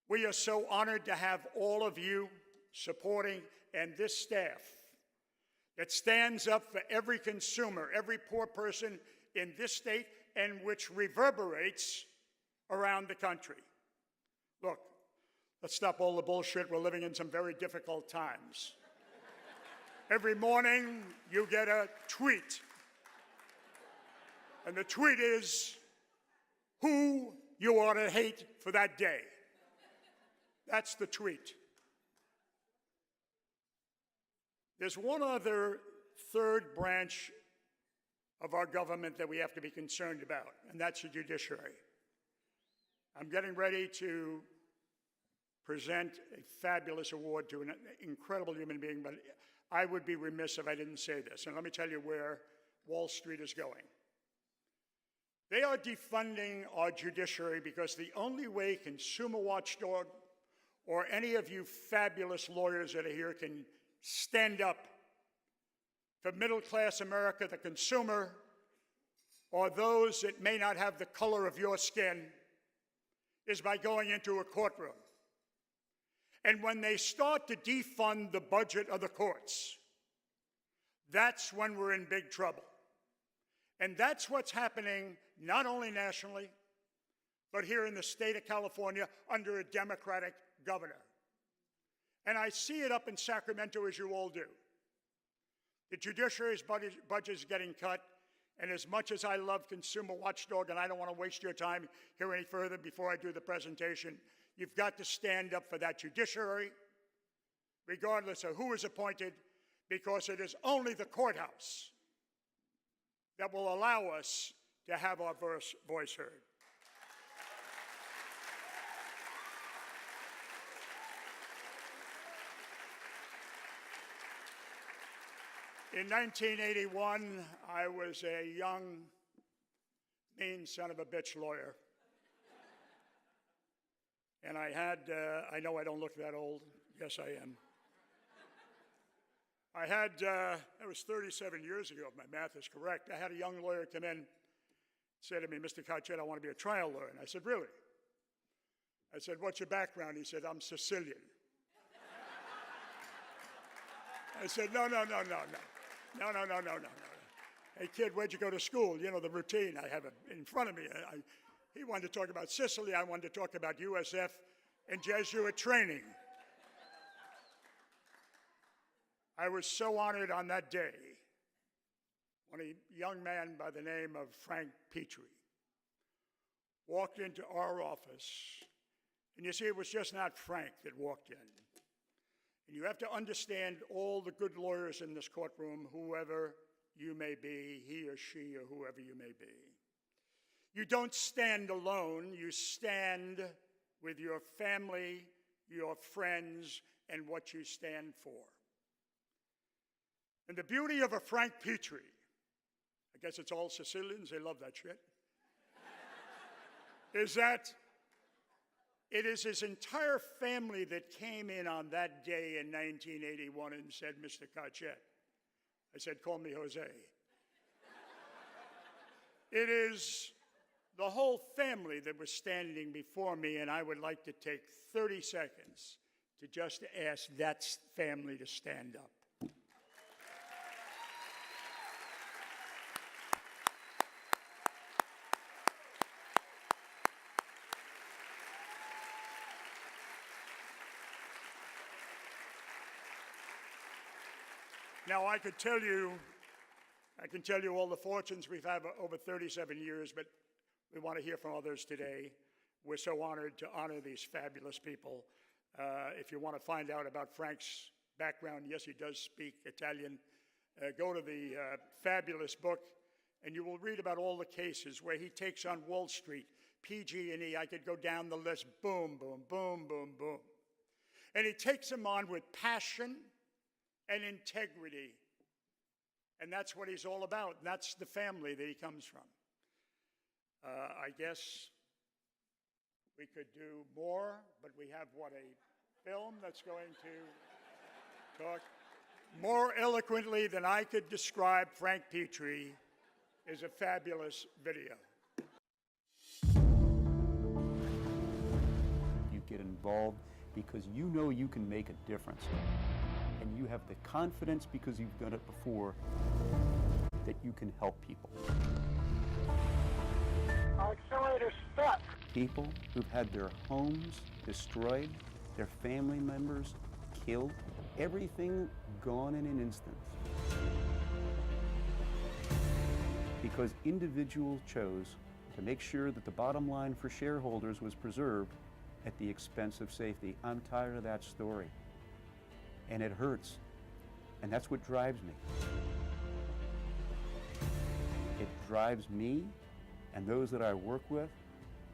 We are so honored to have all of you supporting, and this staff that stands up for every consumer, every poor person in this state, and which reverberates around the country. Look, let's stop all the bullshit. We're living in some very difficult times. Every morning, you get a tweet. And the tweet is who you ought to hate for that day. That's the tweet. There's one other third branch of our government that we have to be concerned about, and that's the judiciary. I'm getting ready to present a fabulous award to an incredible human being, but I would be remiss if I didn't say this. And let me tell you where Wall Street is going. They are defunding our judiciary because the only way Consumer Watchdog or any of you fabulous lawyers that are here can stand up for middle-class America, the consumer, or those that may not have the color of your skin is by going into a courtroom. And when they start to defund the budget of the courts, that's when we're in big trouble. And that's what's happening not only nationally, but here in the state of California under a Democratic governor. And I see it up in Sacramento, as you all do. The judiciary's budget is getting cut, and as much as I love Consumer Watchdog, and I don't want to waste your time here any further before I do the presentation, you've got to stand up for that judiciary, regardless of who is appointed, because it is only the courthouse that will allow us to have our voice heard. In 1981, I was a young, mean son of a bitch lawyer. And I had, I know I don't look that old. Yes, I am. That was 37 years ago, if my math is correct. I had a young lawyer come in, say to me, Mr. Carchet, I want to be a trial lawyer. And I said, really? I said, what's your background? He said, I'm Sicilian. I said, no. Hey, kid, where'd you go to school? You know, the routine. I have it in front of me. He wanted to talk about Sicily. I wanted to talk about USF and Jesuit training. I was so honored on that day when a young man by the name of Frank Pitre walked into our office. And you see, it was just not Frank that walked in. And you have to understand all the good lawyers in this courtroom, whoever you may be, he or she or whoever you may be. You don't stand alone. You stand with your family, your friends, and what you stand for. And the beauty of a Frank Pitre, I guess it's all Sicilians, they love that shit, is that it is his entire family that came in on that day in 1981 and said, Mr. Carchet. I said, call me Jose. It is the whole family that was standing before me, and I would like to take 30 seconds to just ask that family to stand up. Now, I can tell you all the fortunes we've had over 37 years, but we want to hear from others today. We're so honored to honor these fabulous people. If you want to find out about Frank's background, yes, he does speak Italian. Go to the fabulous book, and you will read about all the cases where he takes on Wall Street, PG&E. I could go down the list, boom, boom, boom, boom, boom. And he takes them on with passion and integrity. And that's what he's all about. And that's the family that he comes from. I guess we could do more, but we have, a film that's going to talk more eloquently than I could describe Frank Pitre is a fabulous video. You get involved because you know you can make a difference. And you have the confidence, because you've done it before, that you can help people. Our accelerator's stuck. People who've had their homes destroyed, their family members killed, everything gone in an instant. Because individuals chose to make sure that the bottom line for shareholders was preserved at the expense of safety. I'm tired of that story. And it hurts. And that's what drives me. It drives me and those that I work with,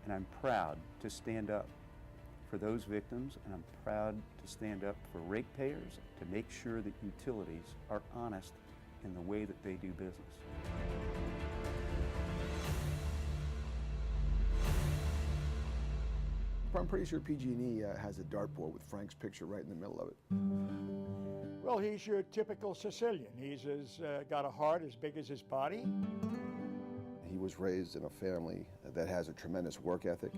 and I'm proud to stand up for those victims, and I'm proud to stand up for ratepayers to make sure that utilities are honest in the way that they do business. I'm pretty sure PG&E has a dartboard with Frank's picture right in the middle of it. Well, he's your typical Sicilian. He's got a heart as big as his body. He was raised in a family that has a tremendous work ethic,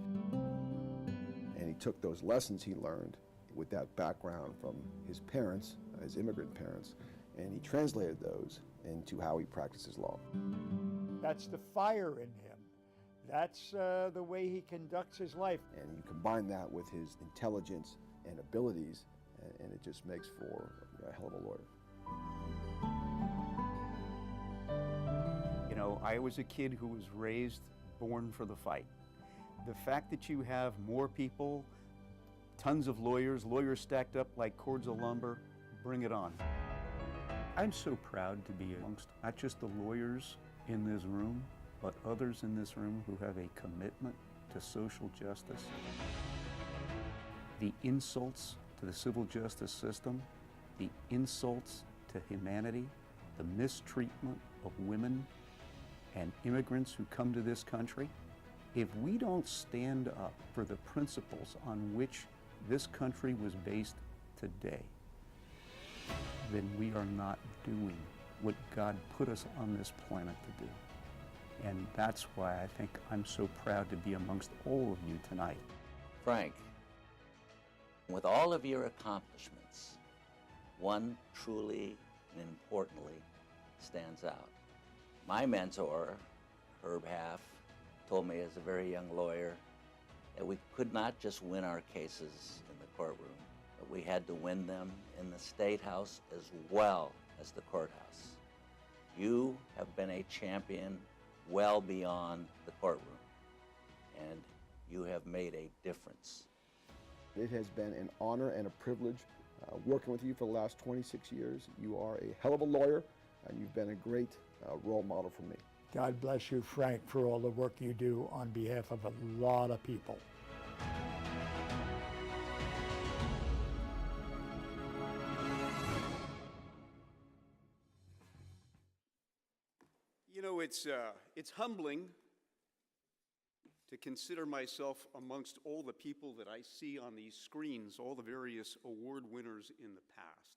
and he took those lessons he learned with that background from his parents, his immigrant parents, and he translated those into how he practices law. That's the fire in him. That's the way he conducts his life. And you combine that with his intelligence and abilities, and it just makes for a hell of a lawyer. You know, I was a kid who was raised, born for the fight. The fact that you have more people, tons of lawyers stacked up like cords of lumber, bring it on. I'm so proud to be amongst not just the lawyers in this room, but others in this room who have a commitment to social justice. The insults to the civil justice system, the insults to humanity, the mistreatment of women and immigrants who come to this country, if we don't stand up for the principles on which this country was based today, then we are not doing what God put us on this planet to do. And that's why I think I'm so proud to be amongst all of you tonight. Frank, with all of your accomplishments, one truly and importantly stands out. My mentor, Herb Half, told me as a very young lawyer that we could not just win our cases in the courtroom, but we had to win them in the State House as well as the courthouse. You have been a champion well beyond the courtroom, and you have made a difference. It has been an honor and a privilege working with you for the last 26 years. You are a hell of a lawyer, and you've been a great role model for me. God bless you, Frank, for all the work you do on behalf of a lot of people. You know, it's humbling to consider myself amongst all the people that I see on these screens, all the various award winners in the past,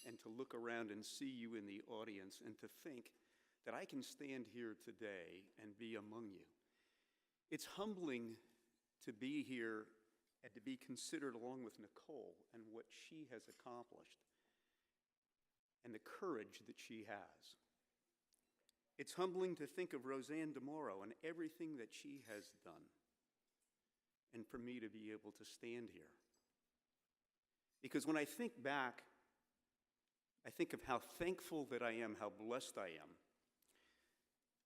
and to look around and see you in the audience and to think that I can stand here today and be among you. It's humbling to be here and to be considered along with Nacole and what she has accomplished and the courage that she has. It's humbling to think of RoseAnn DeMoro and everything that she has done, and for me to be able to stand here. Because when I think back, I think of how thankful that I am, how blessed I am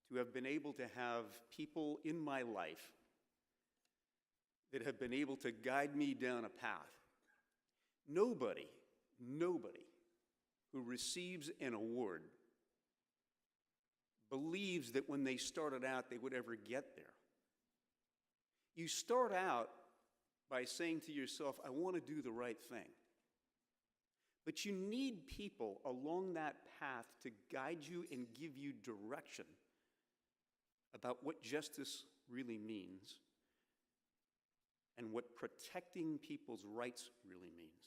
to have been able to have people in my life that have been able to guide me down a path. Nobody who receives an award believes that when they started out they would ever get there. You start out by saying to yourself, I want to do the right thing. But you need people along that path to guide you and give you direction about what justice really means and what protecting people's rights really means.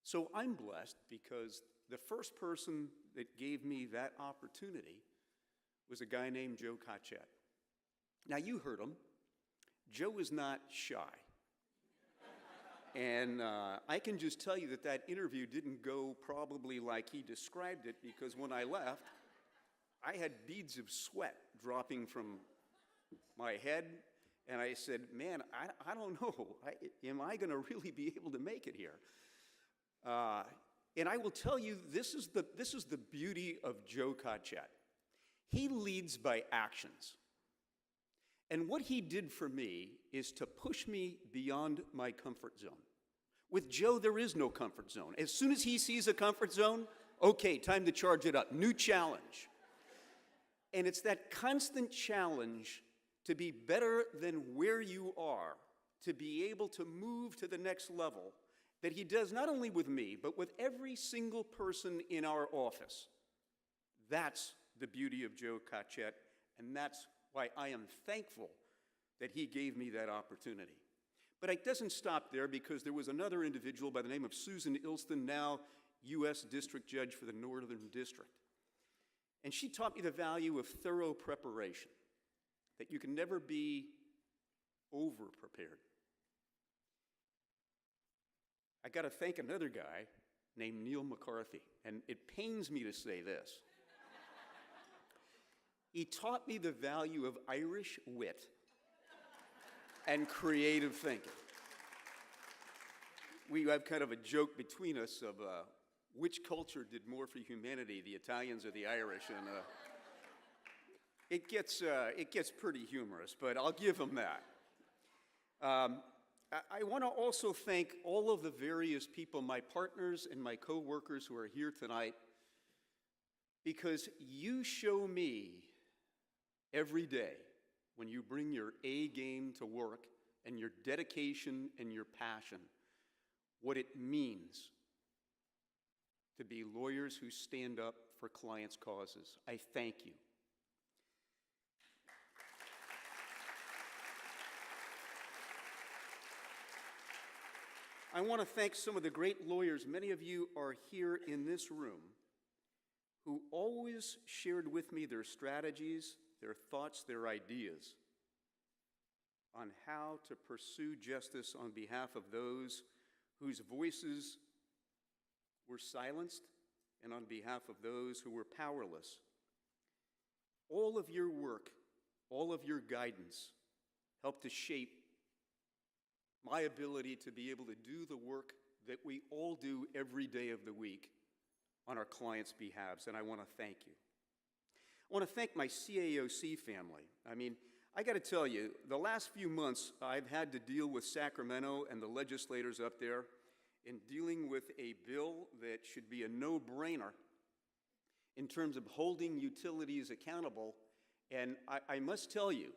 So I'm blessed because the first person that gave me that opportunity was a guy named Joe Cotchett. Now, you heard him. Joe is not shy. And I can just tell you that that interview didn't go probably like he described it, because when I left, I had beads of sweat dropping from my head, and I said, man, I don't know. Am I going to really be able to make it here? And I will tell you, this is the beauty of Joe Cotchett. He leads by actions. And what he did for me is to push me beyond my comfort zone. With Joe, there is no comfort zone. As soon as he sees a comfort zone, okay, time to charge it up. New challenge. And it's that constant challenge to be better than where you are, to be able to move to the next level, that he does not only with me, but with every single person in our office. That's the beauty of Joe Cotchett, and that's why I am thankful that he gave me that opportunity. But it doesn't stop there, because there was another individual by the name of Susan Ilston, now U.S. District Judge for the Northern District. And she taught me the value of thorough preparation. that you can never be over-prepared. I got to thank another guy named Neil McCarthy, and it pains me to say this. He taught me the value of Irish wit and creative thinking. We have kind of a joke between us of which culture did more for humanity, the Italians or the Irish, and it gets pretty humorous, but I'll give him that. I want to also thank all of the various people, my partners and my co-workers who are here tonight, because you show me every day when you bring your A game to work and your dedication and your passion, what it means to be lawyers who stand up for clients' causes. I thank you. I want to thank some of the great lawyers, many of you are here in this room, who always shared with me their strategies, their thoughts, their ideas on how to pursue justice on behalf of those whose voices were silenced and on behalf of those who were powerless. All of your work, all of your guidance helped to shape my ability to be able to do the work that we all do every day of the week on our clients' behalves, and I want to thank you. I want to thank my CAOC family. I mean, I got to tell you, the last few months I've had to deal with Sacramento and the legislators up there in dealing with a bill that should be a no-brainer in terms of holding utilities accountable, and I must tell you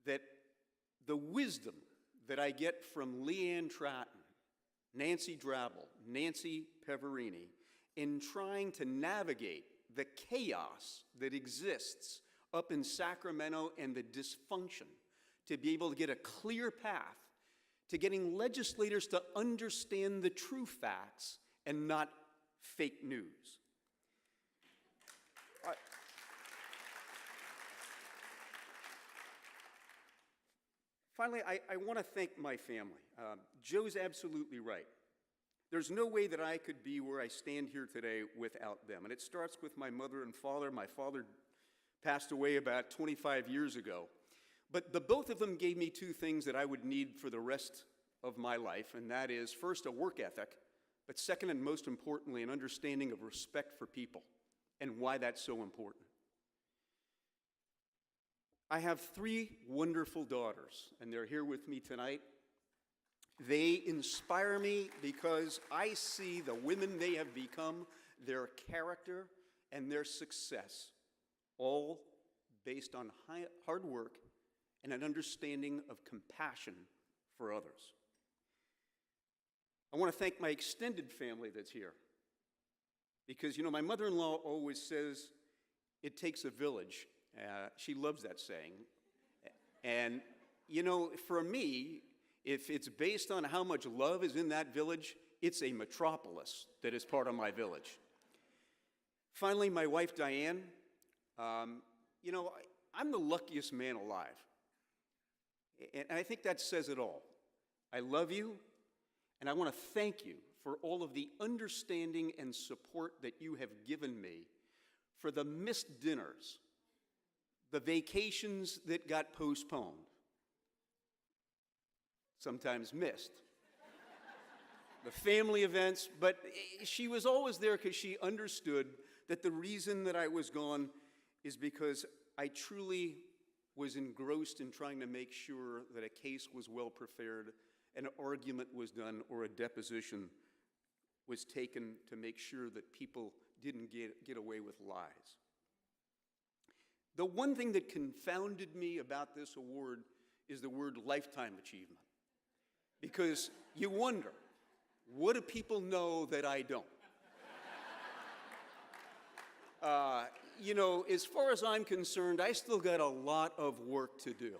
that the wisdom that I get from Leanne Tratton, Nancy Drabble, Nancy Peverini, in trying to navigate the chaos that exists up in Sacramento and the dysfunction, to be able to get a clear path to getting legislators to understand the true facts and not fake news. Finally, I want to thank my family. Joe's absolutely right. There's no way that I could be where I stand here today without them. And it starts with my mother and father. My father passed away about 25 years ago. But the both of them gave me two things that I would need for the rest of my life, and that is, first, a work ethic, but second and most importantly, an understanding of respect for people and why that's so important. I have three wonderful daughters, and they're here with me tonight. They inspire me because I see the women they have become, their character, and their success, all based on hard work and an understanding of compassion for others. I want to thank my extended family that's here because, you know, my mother-in-law always says, it takes a village. She loves that saying. And, you know, for me, if it's based on how much love is in that village, it's a metropolis that is part of my village. Finally, my wife, Diane, you know, I'm the luckiest man alive. And I think that says it all. I love you, and I want to thank you for all of the understanding and support that you have given me, for the missed dinners, the vacations that got postponed, sometimes missed, the family events, but she was always there because she understood that the reason that I was gone is because I truly was engrossed in trying to make sure that a case was well prepared, an argument was done, or a deposition was taken to make sure that people didn't get away with lies. The one thing that confounded me about this award is the word lifetime achievement. Because you wonder, what do people know that I don't? You know, as far as I'm concerned, I still got a lot of work to do.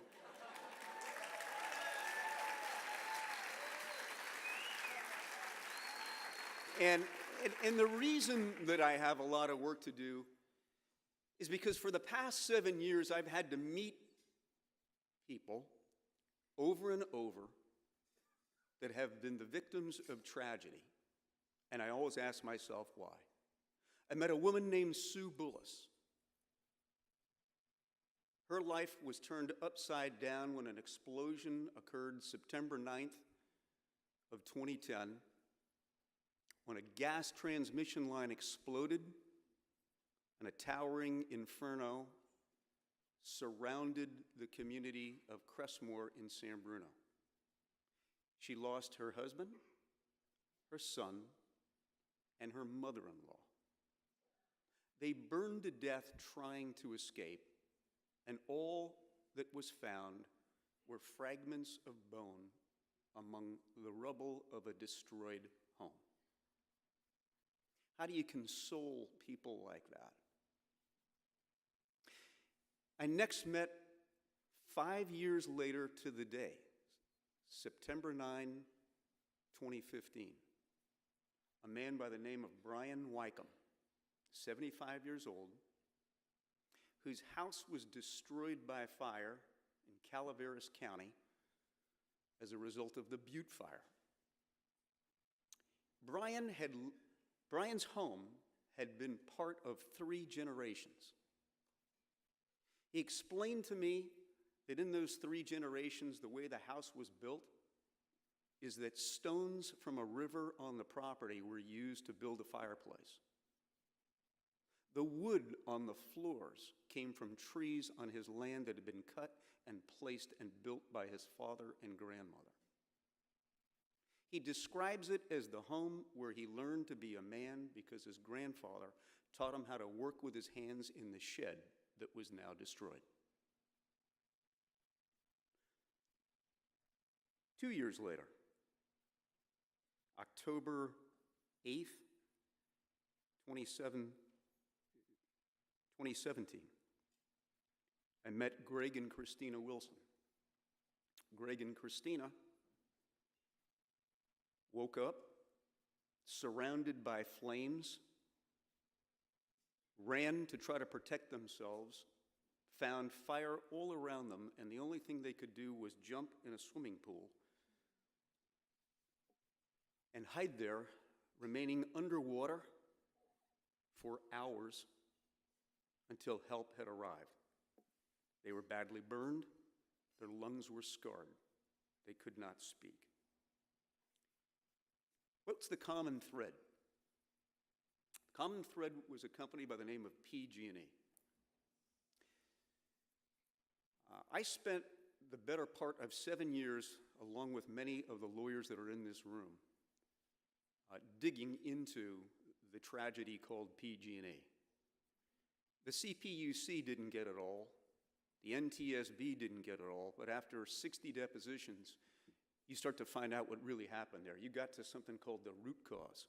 And the reason that I have a lot of work to do is because for the past 7 years, I've had to meet people over and over that have been the victims of tragedy. And I always ask myself why. I met a woman named Sue Bullis. Her life was turned upside down when an explosion occurred September 9th of 2010, when a gas transmission line exploded and a towering inferno surrounded the community of Crestmore in San Bruno. She lost her husband, her son, and her mother-in-law. They burned to death trying to escape, and all that was found were fragments of bone among the rubble of a destroyed home. How do you console people like that? I next met 5 years later to the day, September 9, 2015, a man by the name of Brian Wycombe, 75 years old, whose house was destroyed by fire in Calaveras County as a result of the Butte Fire. Brian's home had been part of 3 generations. He explained to me that in those 3 generations, the way the house was built is that stones from a river on the property were used to build a fireplace. The wood on the floors came from trees on his land that had been cut and placed and built by his father and grandmother. He describes it as the home where he learned to be a man because his grandfather taught him how to work with his hands in the shed that was now destroyed. 2 years later, October 8th, 2017, I met Greg and Christina Wilson. Greg and Christina woke up surrounded by flames, ran to try to protect themselves, found fire all around them, and the only thing they could do was jump in a swimming pool and hide there, remaining underwater for hours until help had arrived. They were badly burned, their lungs were scarred, they could not speak. What's the common thread? The common thread was a company by the name of PG&E. I spent the better part of 7 years, along with many of the lawyers that are in this room, digging into the tragedy called PG&E. The CPUC didn't get it all. The NTSB didn't get it all. But after 60 depositions, you start to find out what really happened there. You got to something called the root cause.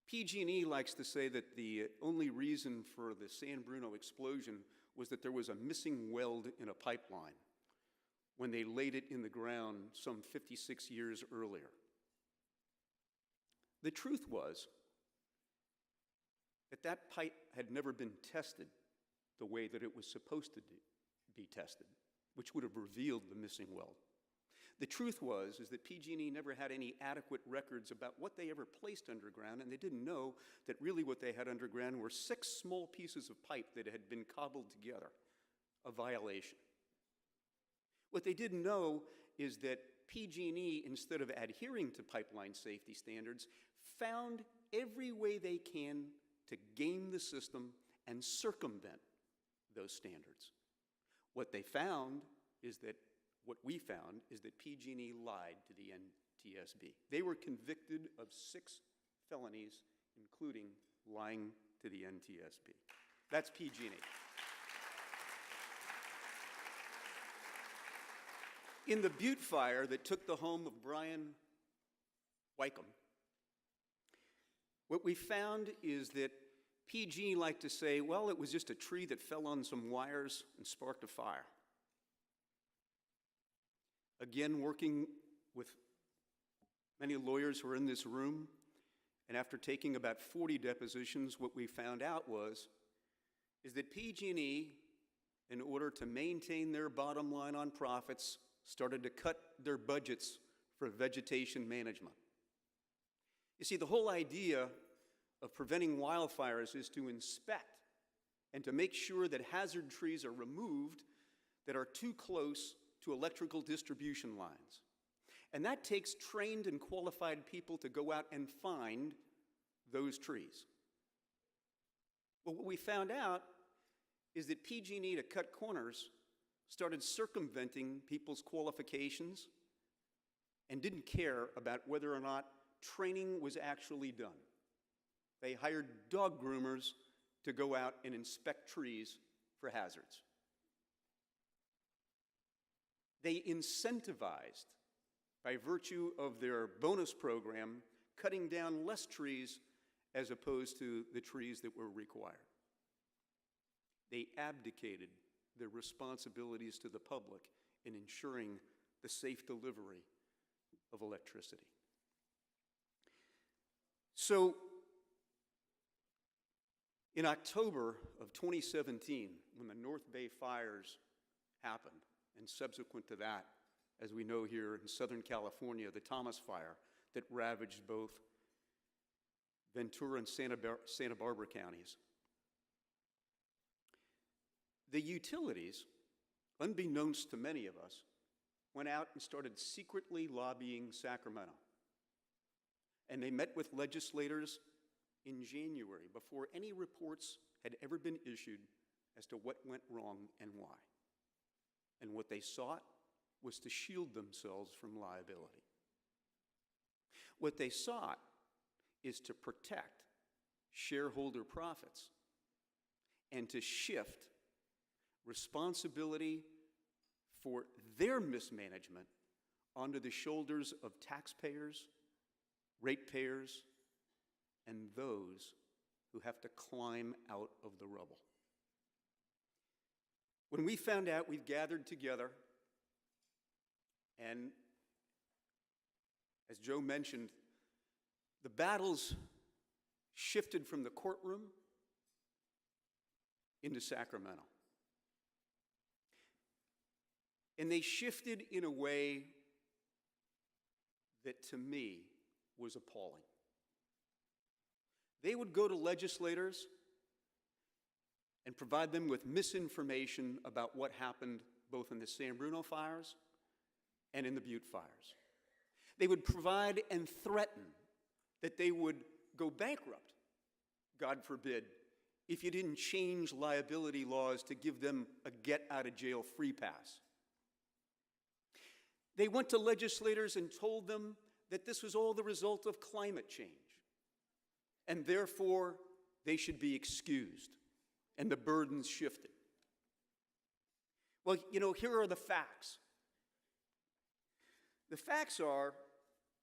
PG&E likes to say that the only reason for the San Bruno explosion was that there was a missing weld in a pipeline when they laid it in the ground some 56 years earlier. The truth was that that pipe had never been tested the way that it was supposed to be tested, which would have revealed the missing weld. The truth was that PG&E never had any adequate records about what they ever placed underground, and they didn't know that really what they had underground were 6 small pieces of pipe that had been cobbled together, a violation. What they didn't know is that PG&E, instead of adhering to pipeline safety standards, found every way they can to game the system and circumvent those standards. What we found is that PG&E lied to the NTSB. They were convicted of 6 felonies, including lying to the NTSB. That's PG&E. In the Butte Fire that took the home of Brian Wycombe, what we found is that PG&E liked to say, well, it was just a tree that fell on some wires and sparked a fire. Again, working with many lawyers who are in this room, and after taking about 40 depositions, what we found out was is that PG&E, in order to maintain their bottom line on profits, started to cut their budgets for vegetation management. You see, the whole idea of preventing wildfires is to inspect and to make sure that hazard trees are removed that are too close to electrical distribution lines. And that takes trained and qualified people to go out and find those trees. Well, what we found out is that PG&E, to cut corners, started circumventing people's qualifications and didn't care about whether or not training was actually done. They hired dog groomers to go out and inspect trees for hazards. They incentivized, by virtue of their bonus program, cutting down less trees as opposed to the trees that were required. They abdicated their responsibilities to the public in ensuring the safe delivery of electricity. So, in October of 2017, when the North Bay fires happened, and subsequent to that, as we know here in Southern California, the Thomas Fire that ravaged both Ventura and Santa Barbara counties, the utilities, unbeknownst to many of us, went out and started secretly lobbying Sacramento. And they met with legislators in January before any reports had ever been issued as to what went wrong and why. And what they sought was to shield themselves from liability. What they sought is to protect shareholder profits and to shift responsibility for their mismanagement onto the shoulders of taxpayers, ratepayers, and those who have to climb out of the rubble. When we found out, we gathered together, and as Joe mentioned, the battles shifted from the courtroom into Sacramento. And they shifted in a way that, to me, was appalling. They would go to legislators and provide them with misinformation about what happened both in the San Bruno fires and in the Butte fires. They would provide and threaten that they would go bankrupt, God forbid, if you didn't change liability laws to give them a get-out-of-jail-free pass. They went to legislators and told them that this was all the result of climate change, and therefore they should be excused, and the burdens shifted. Well, you know, here are the facts. The facts are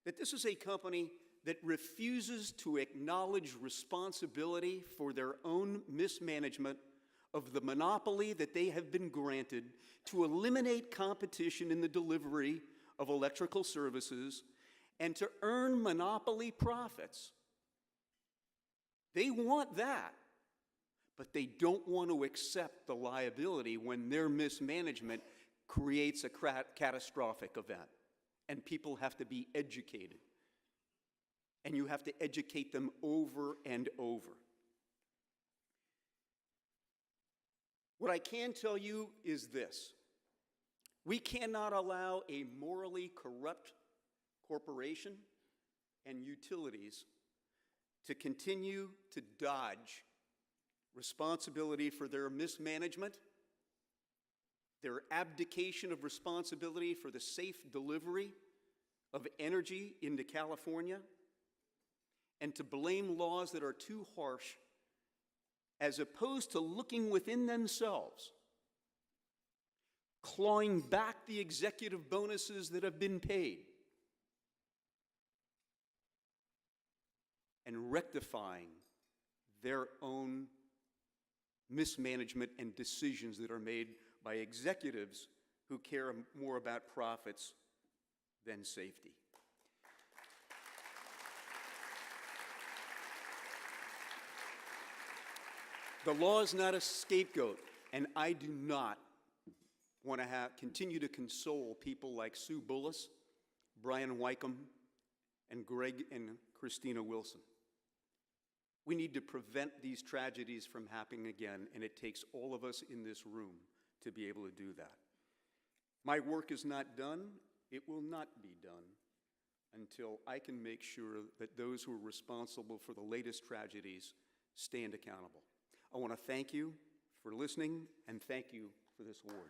that this is a company that refuses to acknowledge responsibility for their own mismanagement of the monopoly that they have been granted to eliminate competition in the delivery of electrical services and to earn monopoly profits. They want that, but they don't want to accept the liability when their mismanagement creates a catastrophic event, and people have to be educated. And you have to educate them over and over. What I can tell you is this: we cannot allow a morally corrupt corporation and utilities to continue to dodge responsibility for their mismanagement, their abdication of responsibility for the safe delivery of energy into California, and to blame laws that are too harsh, as opposed to looking within themselves, clawing back the executive bonuses that have been paid, and rectifying their own mismanagement and decisions that are made by executives who care more about profits than safety. The law is not a scapegoat, and I do not want to continue to console people like Sue Bullis, Brian Wycombe, and Greg and Christina Wilson. We need to prevent these tragedies from happening again, and it takes all of us in this room to be able to do that. My work is not done. It will not be done until I can make sure that those who are responsible for the latest tragedies stand accountable. I want to thank you for listening, and thank you for this award.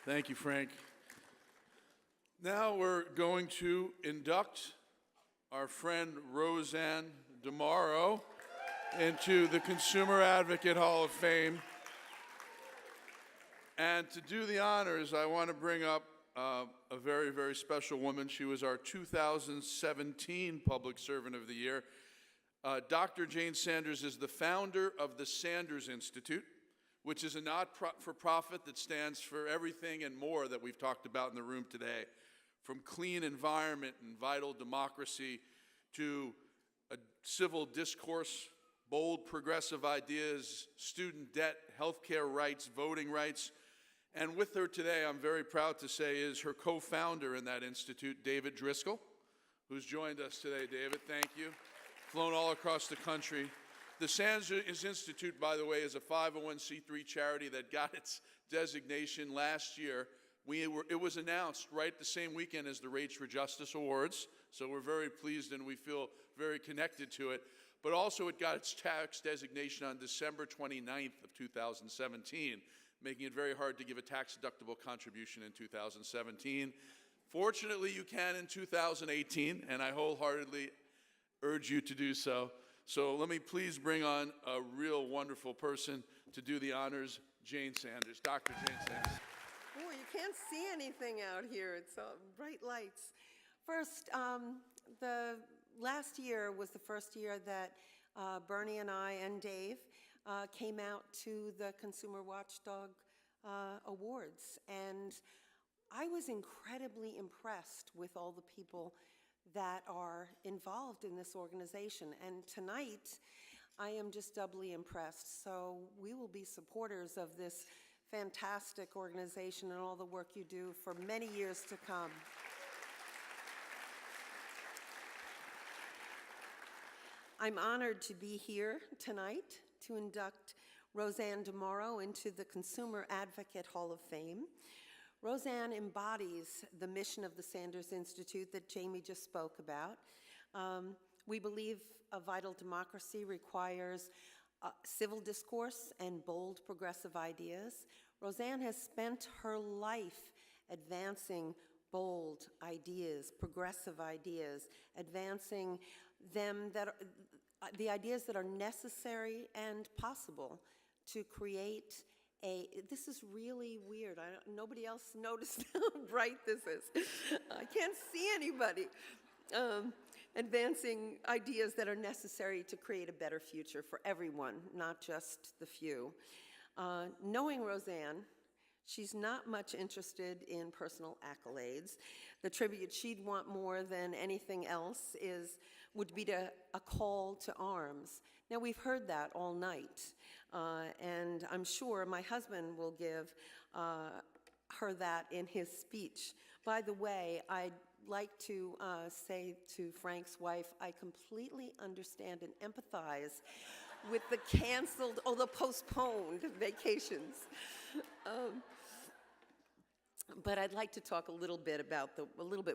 Thank you, Frank. Now we're going to induct our friend RoseAnn DeMoro into the Consumer Advocate Hall of Fame. And to do the honors, I want to bring up a very, very special woman. She was our 2017 Public Servant of the Year. Dr. Jane Sanders is the founder of the Sanders Institute, which is a not-for-profit that stands for everything and more that we've talked about in the room today, from clean environment and vital democracy to a civil discourse, bold progressive ideas, student debt, healthcare rights, voting rights. And with her today, I'm very proud to say, is her co-founder in that institute, David Driscoll, who's joined us today. David, thank you. Flown all across the country. The Sanders Institute, by the way, is a 501c3 charity that got its designation last year. It was announced right the same weekend as the Race for Justice Awards, so we're very pleased and we feel very connected to it. But also it got its tax designation on December 29th of 2017, making it very hard to give a tax-deductible contribution in 2017. Fortunately, you can in 2018, and I wholeheartedly urge you to do so. So let me please bring on a real wonderful person to do the honors, Jane Sanders. Dr. Jane Sanders. Oh, you can't see anything out here. It's bright lights. First, the last year was the first year that Bernie and I and Dave came out to the Consumer Watchdog Awards. And I was incredibly impressed with all the people that are involved in this organization. And tonight, I am just doubly impressed. So we will be supporters of this fantastic organization and all the work you do for many years to come. I'm honored to be here tonight to induct RoseAnn DeMoro into the Consumer Advocate Hall of Fame. RoseAnn embodies the mission of the Sanders Institute that Jamie just spoke about. We believe a vital democracy requires civil discourse and bold progressive ideas. RoseAnn has spent her life advancing bold ideas, progressive ideas, advancing them the ideas that are necessary and possible to create this is really weird. Nobody else noticed how bright this is. I can't see anybody. Advancing ideas that are necessary to create a better future for everyone, not just the few. Knowing RoseAnn, she's not much interested in personal accolades. The tribute she'd want more than anything else would be a call to arms. Now, we've heard that all night, and I'm sure my husband will give her that in his speech. By the way, I'd like to say to Frank's wife, I completely understand and empathize with the canceled or the postponed vacations. But I'd like to talk a little bit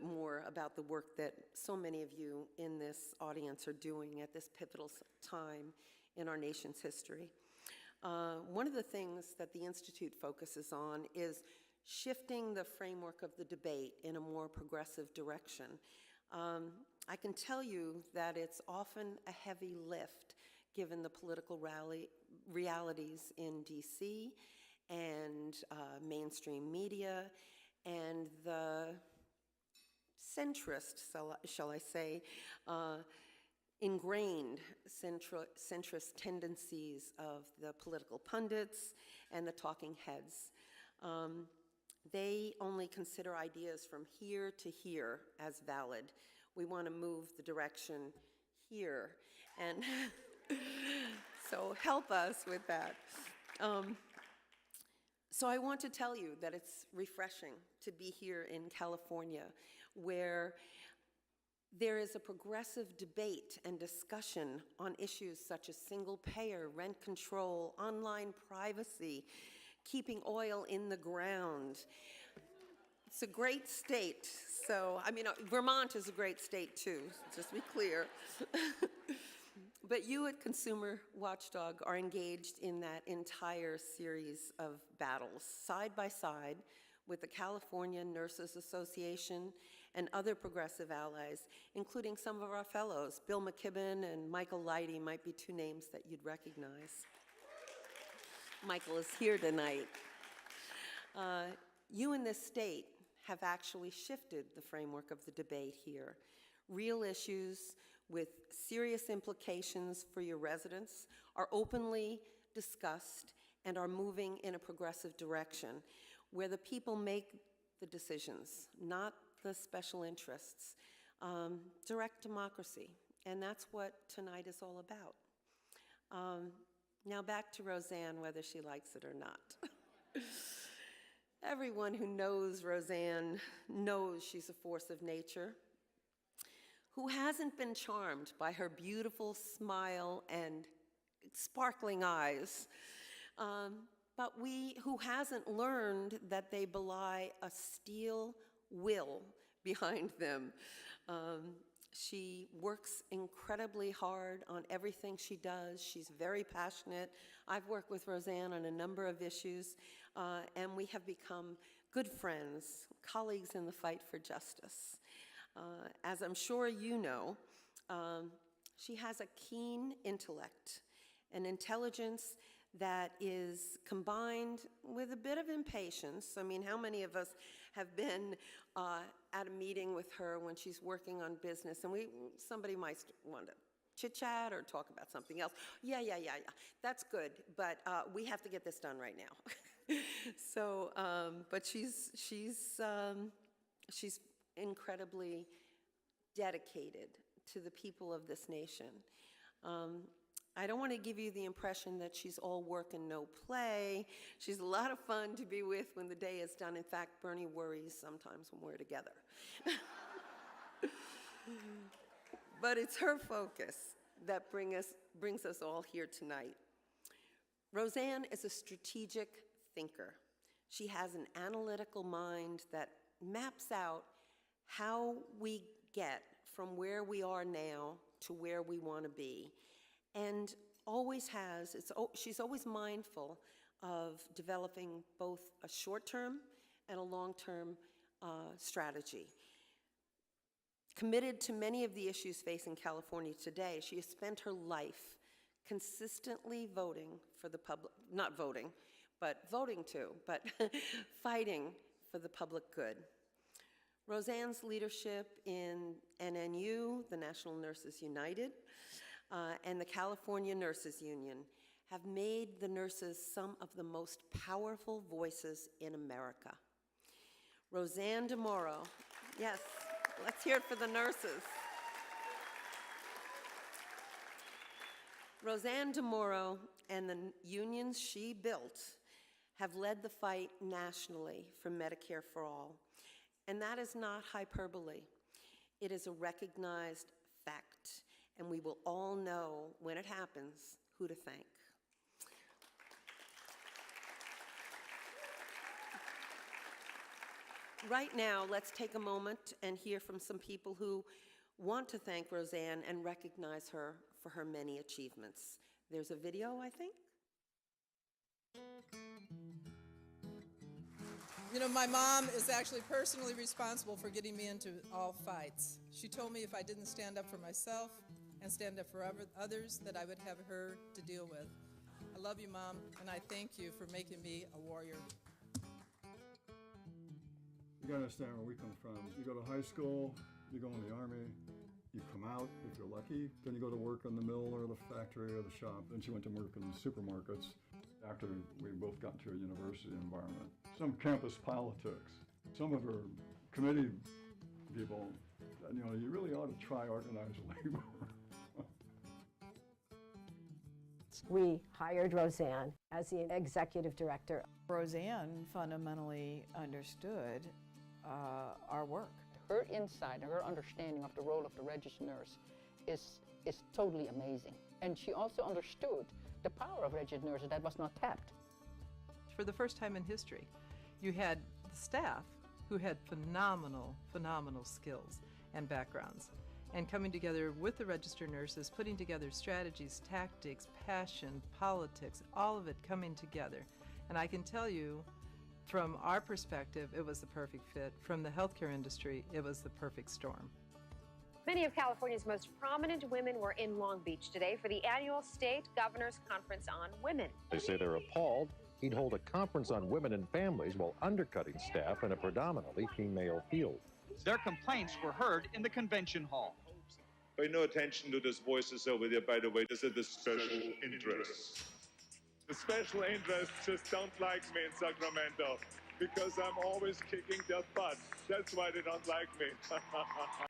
more about the work that so many of you in this audience are doing at this pivotal time in our nation's history. One of the things that the Institute focuses on is shifting the framework of the debate in a more progressive direction. I can tell you that it's often a heavy lift given the political realities in DC and mainstream media and the centrist, shall I say, ingrained centrist tendencies of the political pundits and the talking heads. They only consider ideas from here to here as valid. We want to move the direction here, and so help us with that. So I want to tell you that it's refreshing to be here in California, where there is a progressive debate and discussion on issues such as single payer, rent control, online privacy, keeping oil in the ground. It's a great state. So, I mean, Vermont is a great state too, just to be clear. But you at Consumer Watchdog are engaged in that entire series of battles, side by side with the California Nurses Association and other progressive allies, including some of our fellows. Bill McKibben and Michael Leidy might be two names that you'd recognize. Michael is here tonight. You in this state have actually shifted the framework of the debate here. Real issues with serious implications for your residents are openly discussed and are moving in a progressive direction where the people make the decisions, not the special interests. Direct democracy, and that's what tonight is all about. Now back to RoseAnn, whether she likes it or not. Everyone who knows RoseAnn knows she's a force of nature. Who hasn't been charmed by her beautiful smile and sparkling eyes? But who hasn't learned that they belie a steel will behind them? She works incredibly hard on everything she does. She's very passionate. I've worked with RoseAnn on a number of issues, and we have become good friends, colleagues in the fight for justice. As I'm sure you know, she has a keen intellect, an intelligence that is combined with a bit of impatience. I mean, how many of us have been at a meeting with her when she's working on business, and somebody might want to chit-chat or talk about something else. Yeah, that's good, but we have to get this done right now. So, but she's incredibly dedicated to the people of this nation. I don't want to give you the impression that she's all work and no play. She's a lot of fun to be with when the day is done. In fact, Bernie worries sometimes when we're together. But it's her focus that brings us all here tonight. RoseAnn is a strategic thinker. She has an analytical mind that maps out how we get from where we are now to where we want to be, and always has. She's always mindful of developing both a short-term and a long-term strategy. Committed to many of the issues facing California today, she has spent her life consistently voting for the public, not voting, but voting too, but fighting for the public good. RoseAnn's leadership in NNU, the National Nurses United, and the California Nurses Union have made the nurses some of the most powerful voices in America. RoseAnn DeMoro, yes, let's hear it for the nurses. RoseAnn DeMoro and the unions she built have led the fight nationally for Medicare for All. And that is not hyperbole. It is a recognized fact, and we will all know when it happens who to thank. Right now, let's take a moment and hear from some people who want to thank RoseAnn and recognize her for her many achievements. There's a video, I think. You know, my mom is actually personally responsible for getting me into all fights. She told me if I didn't stand up for myself and stand up for others, that I would have her to deal with. I love you, Mom, and I thank you for making me a warrior. You gotta understand where we come from. You go to high school, you go in the Army, you come out, if you're lucky, then you go to work in the mill or the factory or the shop. Then she went to work in supermarkets after we both got to a university environment. Some campus politics. Some of her committee people, you know, you really ought to try organized labor. We hired RoseAnn as the executive director. RoseAnn fundamentally understood our work. Her insight and her understanding of the role of the registered nurse is totally amazing. And she also understood the power of registered nurses that was not tapped. For the first time in history, you had the staff who had phenomenal skills and backgrounds, and coming together with the registered nurses, putting together strategies, tactics, passion, politics, all of it coming together. And I can tell you, from our perspective, it was the perfect fit. From the healthcare industry, it was the perfect storm. Many of California's most prominent women were in Long Beach today for the annual State Governor's Conference on Women. They say they're appalled he'd hold a conference on women and families while undercutting staff in a predominantly female field. Their complaints were heard in the convention hall. Pay no attention to those voices over there, by the way. These are the special interests. The special interests just don't like me in Sacramento because I'm always kicking their butt. That's why they don't like me.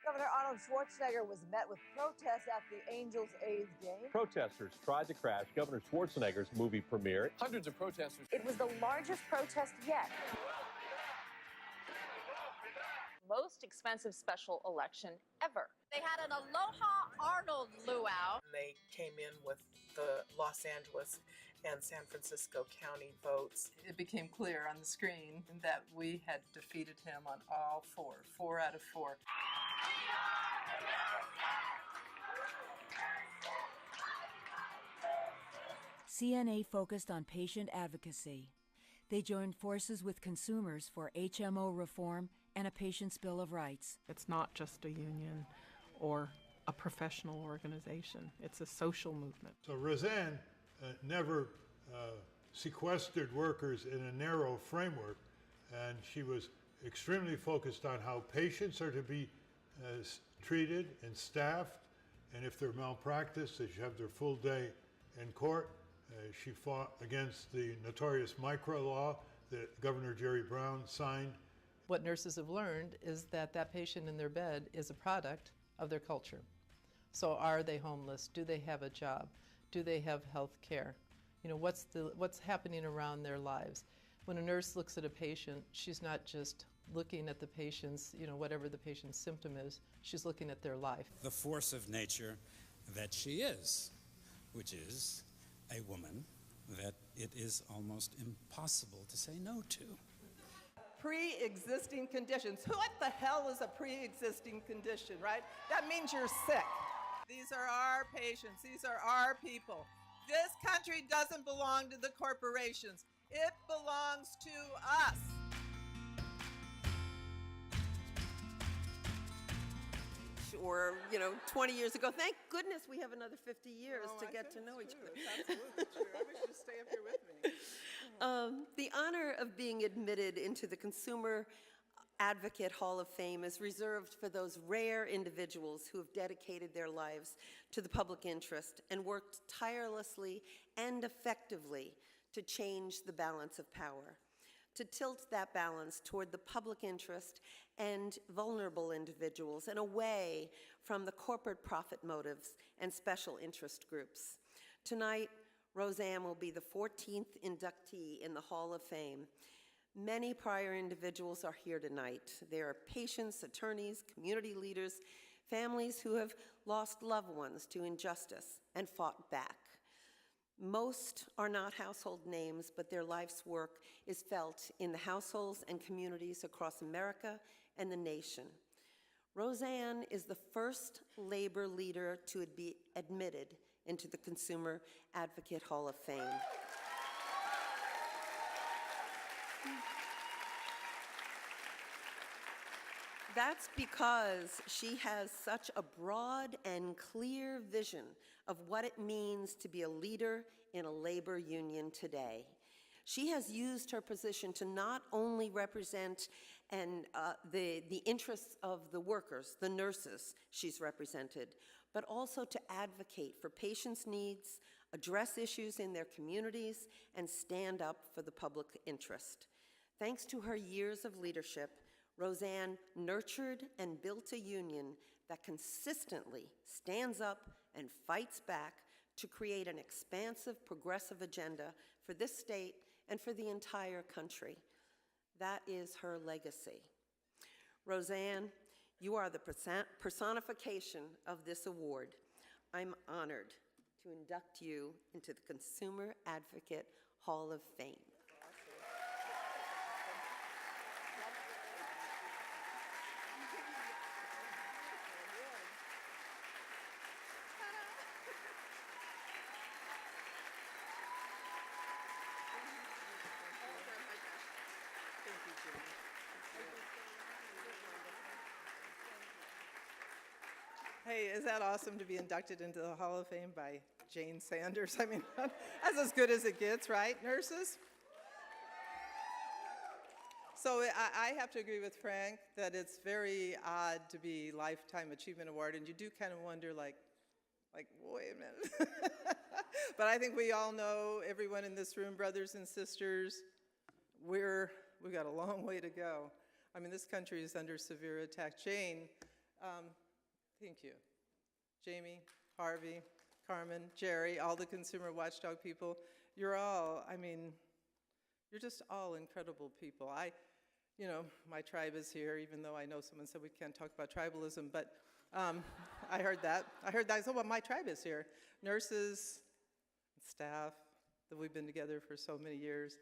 Governor Arnold Schwarzenegger was met with protests after the Angels' 8th game. Protesters tried to crash Governor Schwarzenegger's movie premiere. Hundreds of protesters. It was the largest protest yet. Most expensive special election ever. They had an Aloha Arnold luau. They came in with the Los Angeles and San Francisco County votes. It became clear on the screen that we had defeated him on all four out of 4. CNA focused on patient advocacy. They joined forces with consumers for HMO reform and a patient's Bill of Rights. It's not just a union or a professional organization. It's a social movement. So RoseAnn never sequestered workers in a narrow framework, and she was extremely focused on how patients are to be treated and staffed, and if they're malpracticed, they should have their full day in court. She fought against the notorious micro law that Governor Jerry Brown signed. What nurses have learned is that that patient in their bed is a product of their culture. So are they homeless? Do they have a job? Do they have health care? You know, what's happening around their lives? When a nurse looks at a patient, she's not just looking at the patient's, you know, whatever the patient's symptom is, she's looking at their life. The force of nature that she is, which is a woman that it is almost impossible to say no to. Pre-existing conditions. What the hell is a pre-existing condition, right? That means you're sick. These are our patients. These are our people. This country doesn't belong to the corporations. It belongs to us. Or, 20 years ago. Thank goodness we have another 50 years to get to know each other. Absolutely true. I wish you could stay up here with me. The honor of being admitted into the Consumer Advocate Hall of Fame is reserved for those rare individuals who have dedicated their lives to the public interest and worked tirelessly and effectively to change the balance of power, to tilt that balance toward the public interest and vulnerable individuals and away from the corporate profit motives and special interest groups. Tonight, RoseAnn will be the 14th inductee in the Hall of Fame. Many prior individuals are here tonight. They are patients, attorneys, community leaders, families who have lost loved ones to injustice and fought back. Most are not household names, but their life's work is felt in the households and communities across America and the nation. RoseAnn is the first labor leader to be admitted into the Consumer Advocate Hall of Fame. That's because she has such a broad and clear vision of what it means to be a leader in a labor union today. She has used her position to not only represent and the interests of the workers, the nurses she's represented, but also to advocate for patients' needs, address issues in their communities, and stand up for the public interest. Thanks to her years of leadership, RoseAnn nurtured and built a union that consistently stands up and fights back to create an expansive, progressive agenda for this state and for the entire country. That is her legacy. RoseAnn, you are the personification of this award. I'm honored to induct you into the Consumer Advocate Hall of Fame. Hey, is that awesome to be inducted into the Hall of Fame by Jane Sanders? I mean, that's as good as it gets, right, nurses? So I have to agree with Frank that it's very odd to be Lifetime Achievement Award, and you do kind of wonder, like, wait a minute. But I think we all know, everyone in this room, brothers and sisters, we've got a long way to go. I mean, this country is under severe attack. Jane, thank you. Jamie, Harvey, Carmen, Jerry, all the consumer watchdog people, you're all, I mean, you're just all incredible people. My tribe is here, even though I know someone said we can't talk about tribalism, but I heard that. So, well, my tribe is here. Nurses, staff, that we've been together for so many years.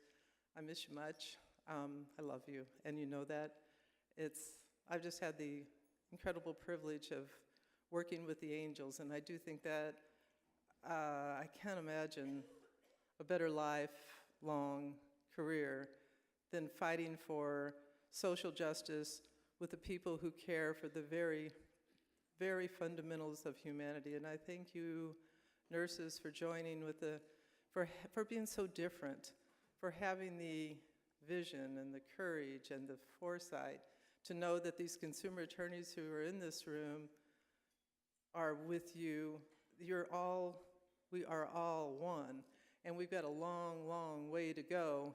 I miss you much. I love you, and you know that. I've just had the incredible privilege of working with the angels, and I do think that I can't imagine a better lifelong career than fighting for social justice with the people who care for the very, very fundamentals of humanity. And I thank you, nurses, for joining with for being so different, for having the vision and the courage and the foresight to know that these consumer attorneys who are in this room are with you. We are all one, and we've got a long, long way to go,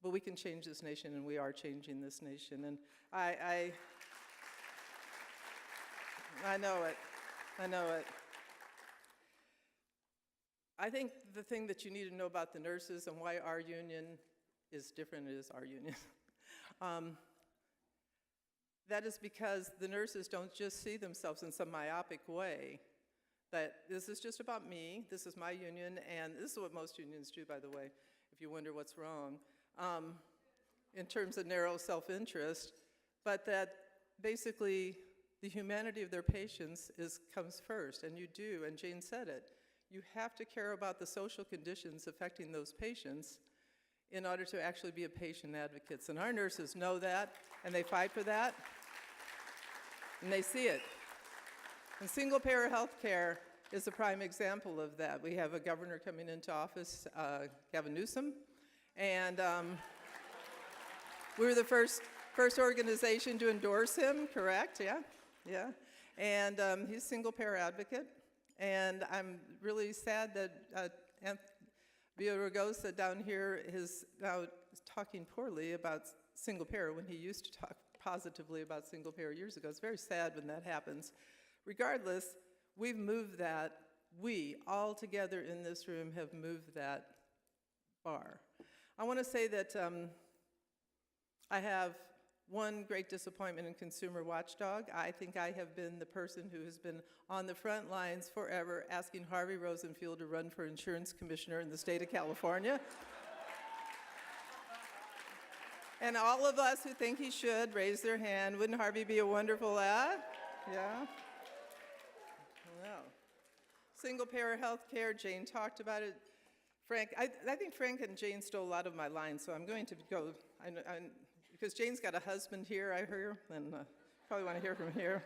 but we can change this nation, and we are changing this nation. And I know it. I think the thing that you need to know about the nurses and why our union is different is our union. That is because the nurses don't just see themselves in some myopic way, that this is just about me, this is my union, and this is what most unions do, by the way, if you wonder what's wrong, in terms of narrow self-interest, but that basically the humanity of their patients comes first, and you do, and Jane said it. You have to care about the social conditions affecting those patients in order to actually be a patient advocate. And our nurses know that, and they fight for that, and they see it. And single-payer health care is a prime example of that. We have a governor coming into office, Gavin Newsom, and we were the first organization to endorse him, correct? Yeah. And he's a single-payer advocate, and I'm really sad that Villaraigosa down here is now talking poorly about single payer when he used to talk positively about single payer years ago. It's very sad when that happens. Regardless, we've moved that. We, all together in this room, have moved that bar. I want to say that I have one great disappointment in Consumer Watchdog. I think I have been the person who has been on the front lines forever asking Harvey Rosenfield to run for insurance commissioner in the state of California. And all of us who think he should raise their hand. Wouldn't Harvey be a wonderful ad? Yeah? Well, single-payer health care, Jane talked about it. Frank, I think Frank and Jane stole a lot of my lines, so I'm going to go, because Jane's got a husband here, I hear, and probably want to hear from here.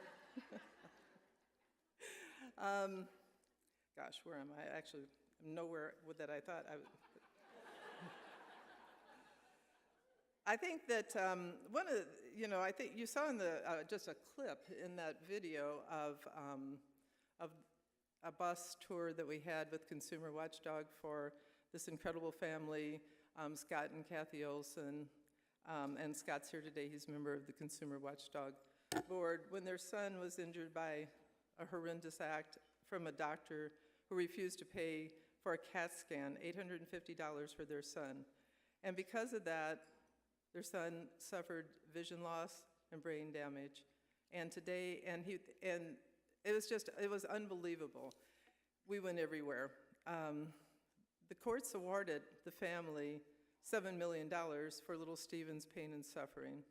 Gosh, where am I? Actually, I'm nowhere that I thought I would. I think that I think you saw in the just a clip in that video of a bus tour that we had with Consumer Watchdog for this incredible family, Scott and Kathy Olson, and Scott's here today. He's a member of the Consumer Watchdog Board. When their son was injured by a horrendous act from a doctor who refused to pay for a CAT scan, $850 for their son. And because of that, their son suffered vision loss and brain damage. And today, and it was unbelievable. We went everywhere. The courts awarded the family $7 million for little Stephen's pain and suffering.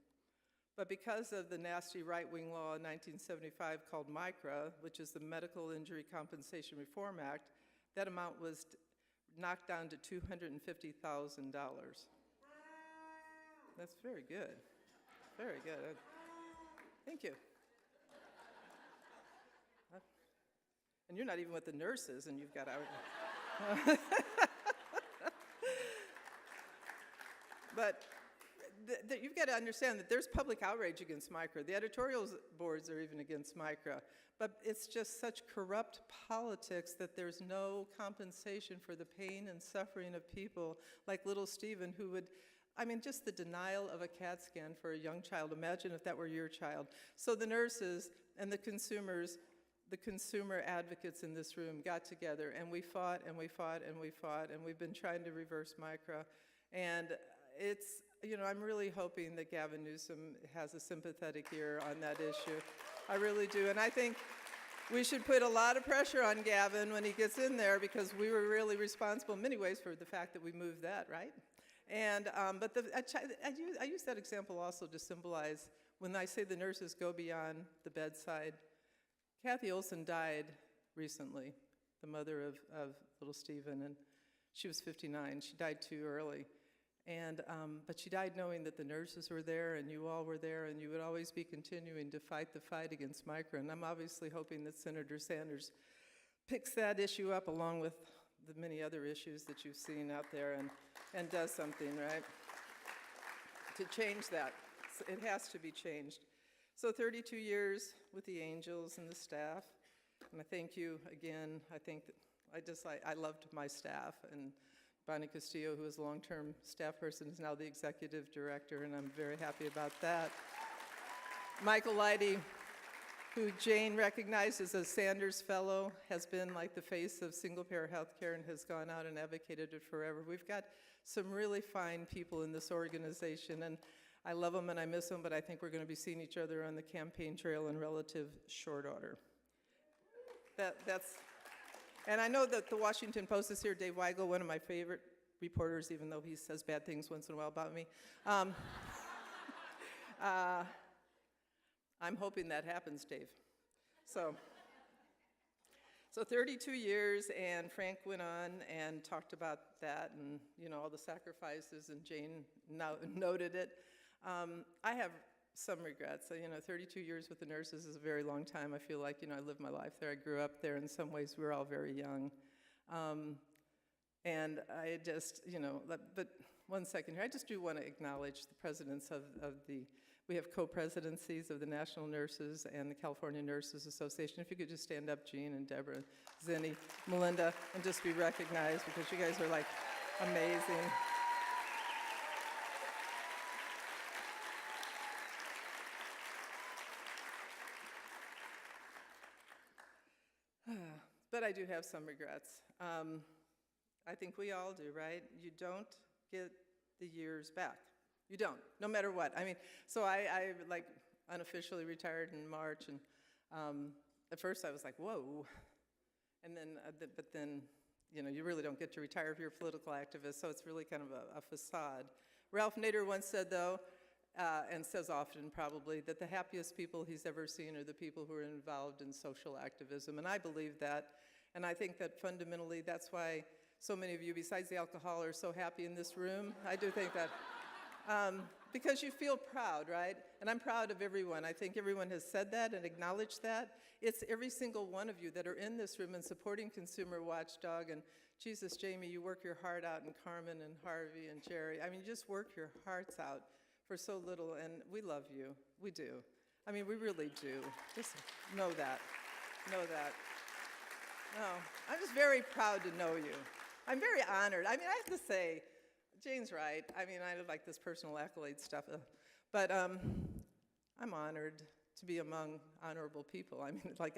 But because of the nasty right-wing law in 1975 called MICRA, which is the Medical Injury Compensation Reform Act, that amount was knocked down to $250,000. That's very good. Very good. Thank you. And you're not even with the nurses, and you've got our... But you've got to understand that there's public outrage against MICRA. The editorial boards are even against MICRA. But it's just such corrupt politics that there's no compensation for the pain and suffering of people like little Stephen, who would, just the denial of a CAT scan for a young child. Imagine if that were your child. So the nurses and the consumers, the consumer advocates in this room got together, and we fought and we fought and we fought, and we've been trying to reverse MICRA. And it's, I'm really hoping that Gavin Newsom has a sympathetic ear on that issue. I really do. And I think we should put a lot of pressure on Gavin when he gets in there, because we were really responsible in many ways for the fact that we moved that, right? And, but I use that example also to symbolize when I say the nurses go beyond the bedside. Kathy Olson died recently, the mother of little Stephen, and she was 59. She died too early. And, but she died knowing that the nurses were there and you all were there, and you would always be continuing to fight the fight against MICRA. And I'm obviously hoping that Senator Sanders picks that issue up along with the many other issues that you've seen out there and does something, right, to change that. It has to be changed. So 32 years with the Angels and the staff, and I thank you again. I think that I loved my staff, and Bonnie Castillo, who is a long-term staff person, is now the executive director, and I'm very happy about that. Michael Leidy, who Jane recognized as a Sanders Fellow, has been like the face of single-payer health care and has gone out and advocated it forever. We've got some really fine people in this organization, and I love them and I miss them, but I think we're going to be seeing each other on the campaign trail in relative short order. And I know that the Washington Post is here. Dave Weigel, one of my favorite reporters, even though he says bad things once in a while about me. I'm hoping that happens, Dave. So 32 years, and Frank went on and talked about that and, all the sacrifices, and Jane noted it. I have some regrets. 32 years with the nurses is a very long time. I feel like, I lived my life there. I grew up there. In some ways, we were all very young. And I just, but one second here. I just do want to acknowledge the presidents we have co-presidencies of the National Nurses and the California Nurses Association. If you could just stand up, Jean and Deborah, Zinni, Melinda, and just be recognized, because you guys are like amazing. But I do have some regrets. I think we all do, right? You don't get the years back. You don't, no matter what. So I like unofficially retired in March, and at first I was like, whoa. And then, but then, you really don't get to retire if you're a political activist, so it's really kind of a facade. Ralph Nader once said, though, and says often probably, that the happiest people he's ever seen are the people who are involved in social activism, and I believe that. And I think that fundamentally that's why so many of you, besides the alcohol, are so happy in this room. I do think that. Because you feel proud, right? And I'm proud of everyone. I think everyone has said that and acknowledged that. It's every single one of you that are in this room and supporting Consumer Watchdog. And Jesus, Jamie, you work your heart out, and Carmen and Harvey and Jerry. You just work your hearts out for so little, and we love you. We do. I mean, we really do. Just know that. Know that. No, I'm just very proud to know you. I'm very honored. I mean, I have to say, Jane's right. I mean, I like this personal accolade stuff, but I'm honored to be among honorable people. I mean, like,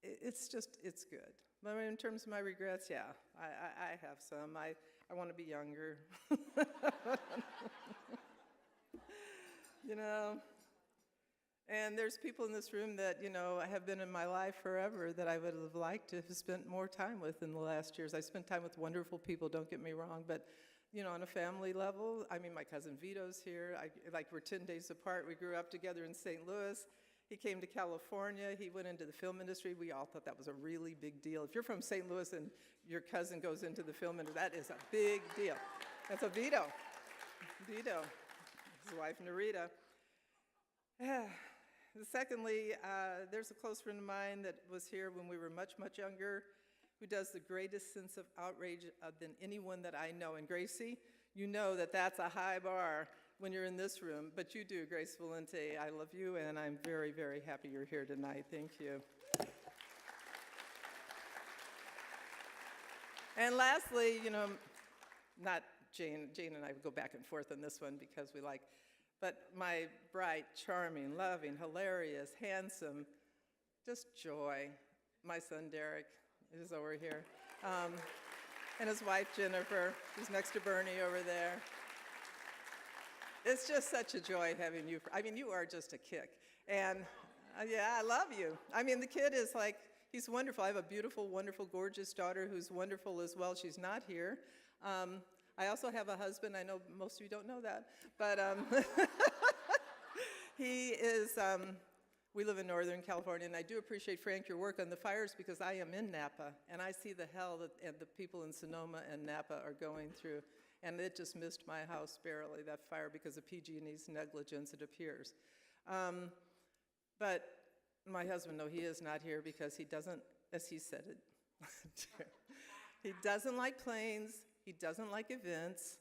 it's good. But in terms of my regrets, yeah, I have some. I want to be younger. You know? And there's people in this room that, you know, have been in my life forever that I would have liked to have spent more time with in the last years. I spent time with wonderful people, don't get me wrong, but, you know, on a family level, I mean, my cousin Vito's here. We're 10 days apart. We grew up together in St. Louis. He came to California. He went into the film industry. We all thought that was a really big deal. If you're from St. Louis and your cousin goes into the film industry, that is a big deal. That's a Vito. Vito, his wife Narita. Secondly, there's a close friend of mine that was here when we were much, much younger, who does the greatest sense of outrage than anyone that I know. And Gracie, you know that that's a high bar when you're in this room, but you do, Grace Valente. I love you, and I'm very, very happy you're here tonight. Thank you. And lastly, you know, not Jane and I would go back and forth on this one because we like, but my bright, charming, loving, hilarious, handsome, just joy, my son Derek is over here, and his wife Jennifer, who's next to Bernie over there. It's just such a joy having you. I mean, you are just a kick, and yeah, I love you. I mean, the kid is like, he's wonderful. I have a beautiful, wonderful, gorgeous daughter who's wonderful as well. She's not here. I also have a husband. I know most of you don't know that, but he is, we live in Northern California, and I do appreciate, Frank, your work on the fires because I am in Napa, and I see the hell that the people in Sonoma and Napa are going through, and it just missed my house barely, that fire, because of PG&E's negligence, it appears. But my husband, no, he is not here because he doesn't, as he said it, he doesn't like planes, he doesn't like events,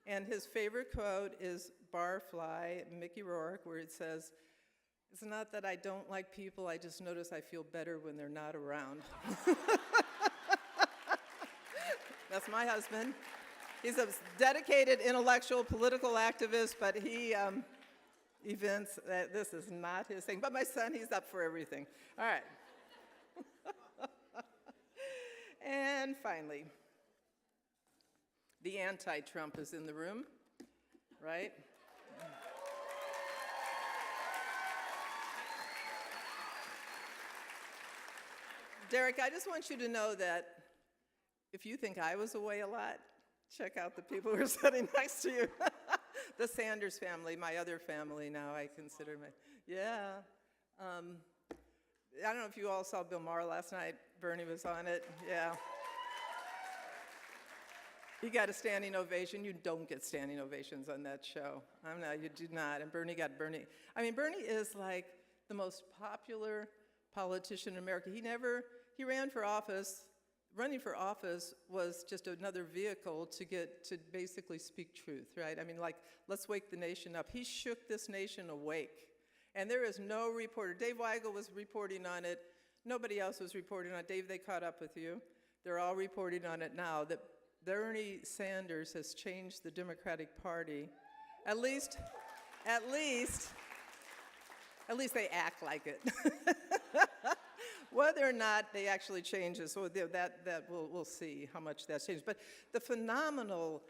and his favorite quote is Barfly, Mickey Rourke, where it says, "It's not that I don't like people, I just notice I feel better when they're not around." That's my husband. He's a dedicated intellectual, political activist, but he, events, this is not his thing. But my son, he's up for everything. All right. And finally, the anti-Trump is in the room, right? Derek, I just want you to know that if you think I was away a lot, check out the people who are sitting next to you. The Sanders family, my other family now, I consider my, yeah. I don't know if you all saw Bill Maher last night. Bernie was on it, yeah. He got a standing ovation. You don't get standing ovations on that show. You do not. And Bernie got Bernie. I mean, Bernie is like the most popular politician in America. He ran for office. Running for office was just another vehicle to basically speak truth, right? I mean, like, let's wake the nation up. He shook this nation awake. And there is no reporter. Dave Weigel was reporting on it. Nobody else was reporting on it. Dave, they caught up with you. They're all reporting on it now, that Bernie Sanders has changed the Democratic Party. At least they act like it. Whether or not they actually change it, so we'll see how much that's changed. But the phenomenal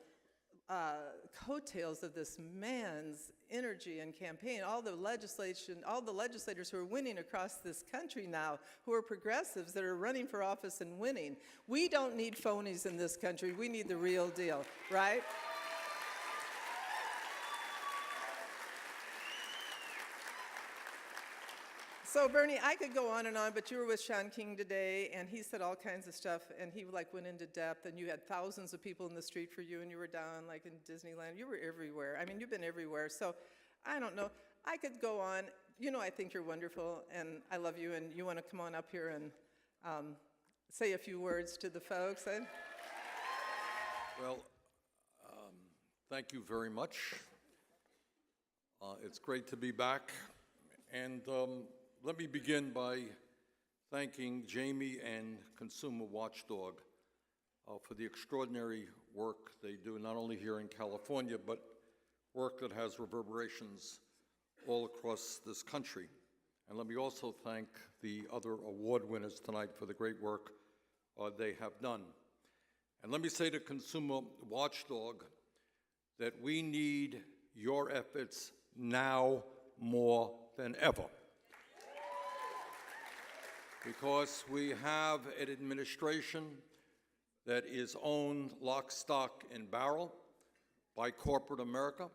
coattails of this man's energy and campaign, all the legislators who are winning across this country now, who are progressives that are running for office and winning. We don't need phonies in this country. We need the real deal, right? So Bernie, I could go on, but you were with Sean King today, and he said all kinds of stuff, and he went into depth, and you had thousands of people in the street for you, and you were down like in Disneyland. You were everywhere. I mean, you've been everywhere. So I don't know. I could go on. You know, I think you're wonderful, and I love you, and you want to come on up here and say a few words to the folks. Well, thank you very much. It's great to be back. And let me begin by thanking Jamie and Consumer Watchdog for the extraordinary work they do, not only here in California, but work that has reverberations all across this country. And let me also thank the other award winners tonight for the great work they have done. And let me say to Consumer Watchdog that we need your efforts now more than ever. Because we have an administration that is owned lock, stock, and barrel by corporate America,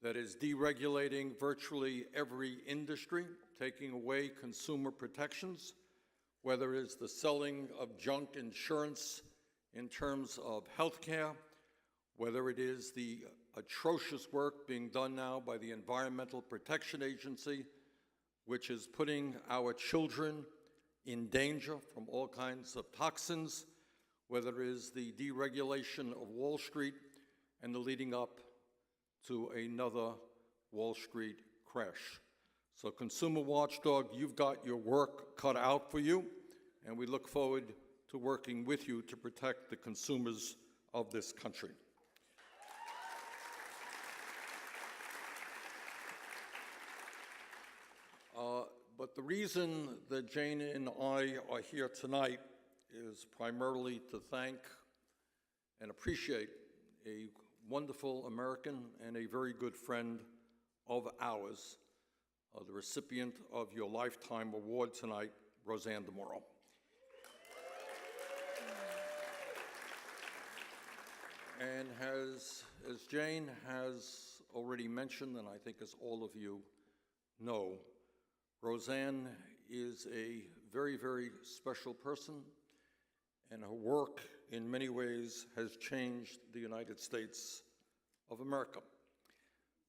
that is deregulating virtually every industry, taking away consumer protections, whether it's the selling of junk insurance in terms of health care, whether it is the atrocious work being done now by the Environmental Protection Agency, which is putting our children in danger from all kinds of toxins, whether it is the deregulation of Wall Street and the leading up to another Wall Street crash. So Consumer Watchdog, you've got your work cut out for you, and we look forward to working with you to protect the consumers of this country. But the reason that Jane and I are here tonight is primarily to thank and appreciate a wonderful American and a very good friend of ours, the recipient of your Lifetime Award tonight, RoseAnn DeMoro. And as Jane has already mentioned, and I think as all of you know, RoseAnn is a very, very special person, and her work in many ways has changed the United States of America.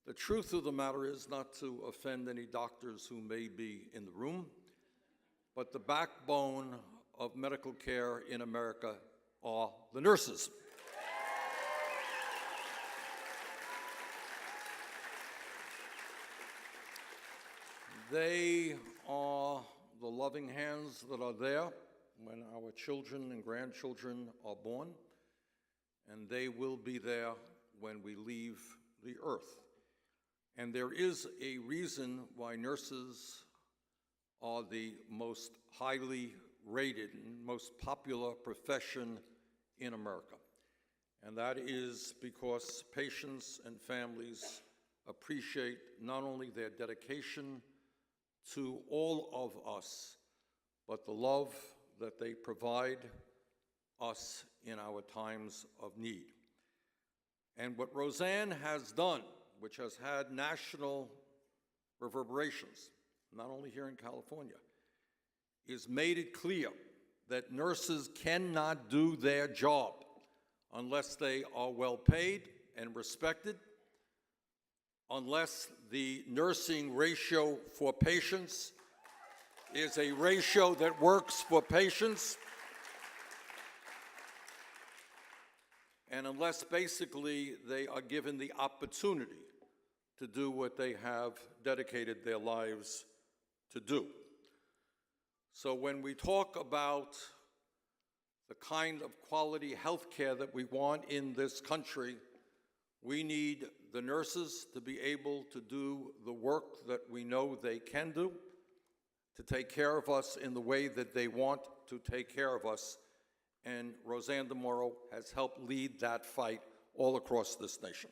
The truth of the matter is, not to offend any doctors who may be in the room, but the backbone of medical care in America are the nurses. They are the loving hands that are there when our children and grandchildren are born, and they will be there when we leave the earth. And there is a reason why nurses are the most highly rated and most popular profession in America. And that is because patients and families appreciate not only their dedication to all of us, but the love that they provide us in our times of need. And what RoseAnn has done, which has had national reverberations, not only here in California, is made it clear that nurses cannot do their job unless they are well paid and respected, unless the nursing ratio for patients is a ratio that works for patients, and unless basically they are given the opportunity to do what they have dedicated their lives to do. So when we talk about the kind of quality health care that we want in this country, we need the nurses to be able to do the work that we know they can do, to take care of us in the way that they want to take care of us. And RoseAnn DeMoro has helped lead that fight all across this nation.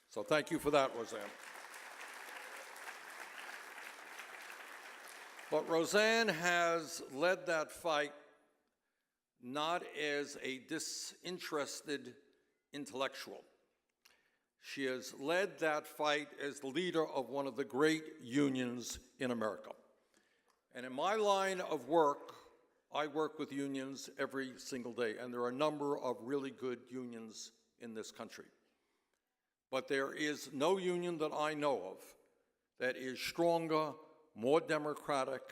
So thank you for that, RoseAnn. But RoseAnn has led that fight not as a disinterested intellectual. She has led that fight as the leader of one of the great unions in America. And in my line of work, I work with unions every single day, and there are a number of really good unions in this country. But there is no union that I know of that is stronger, more democratic,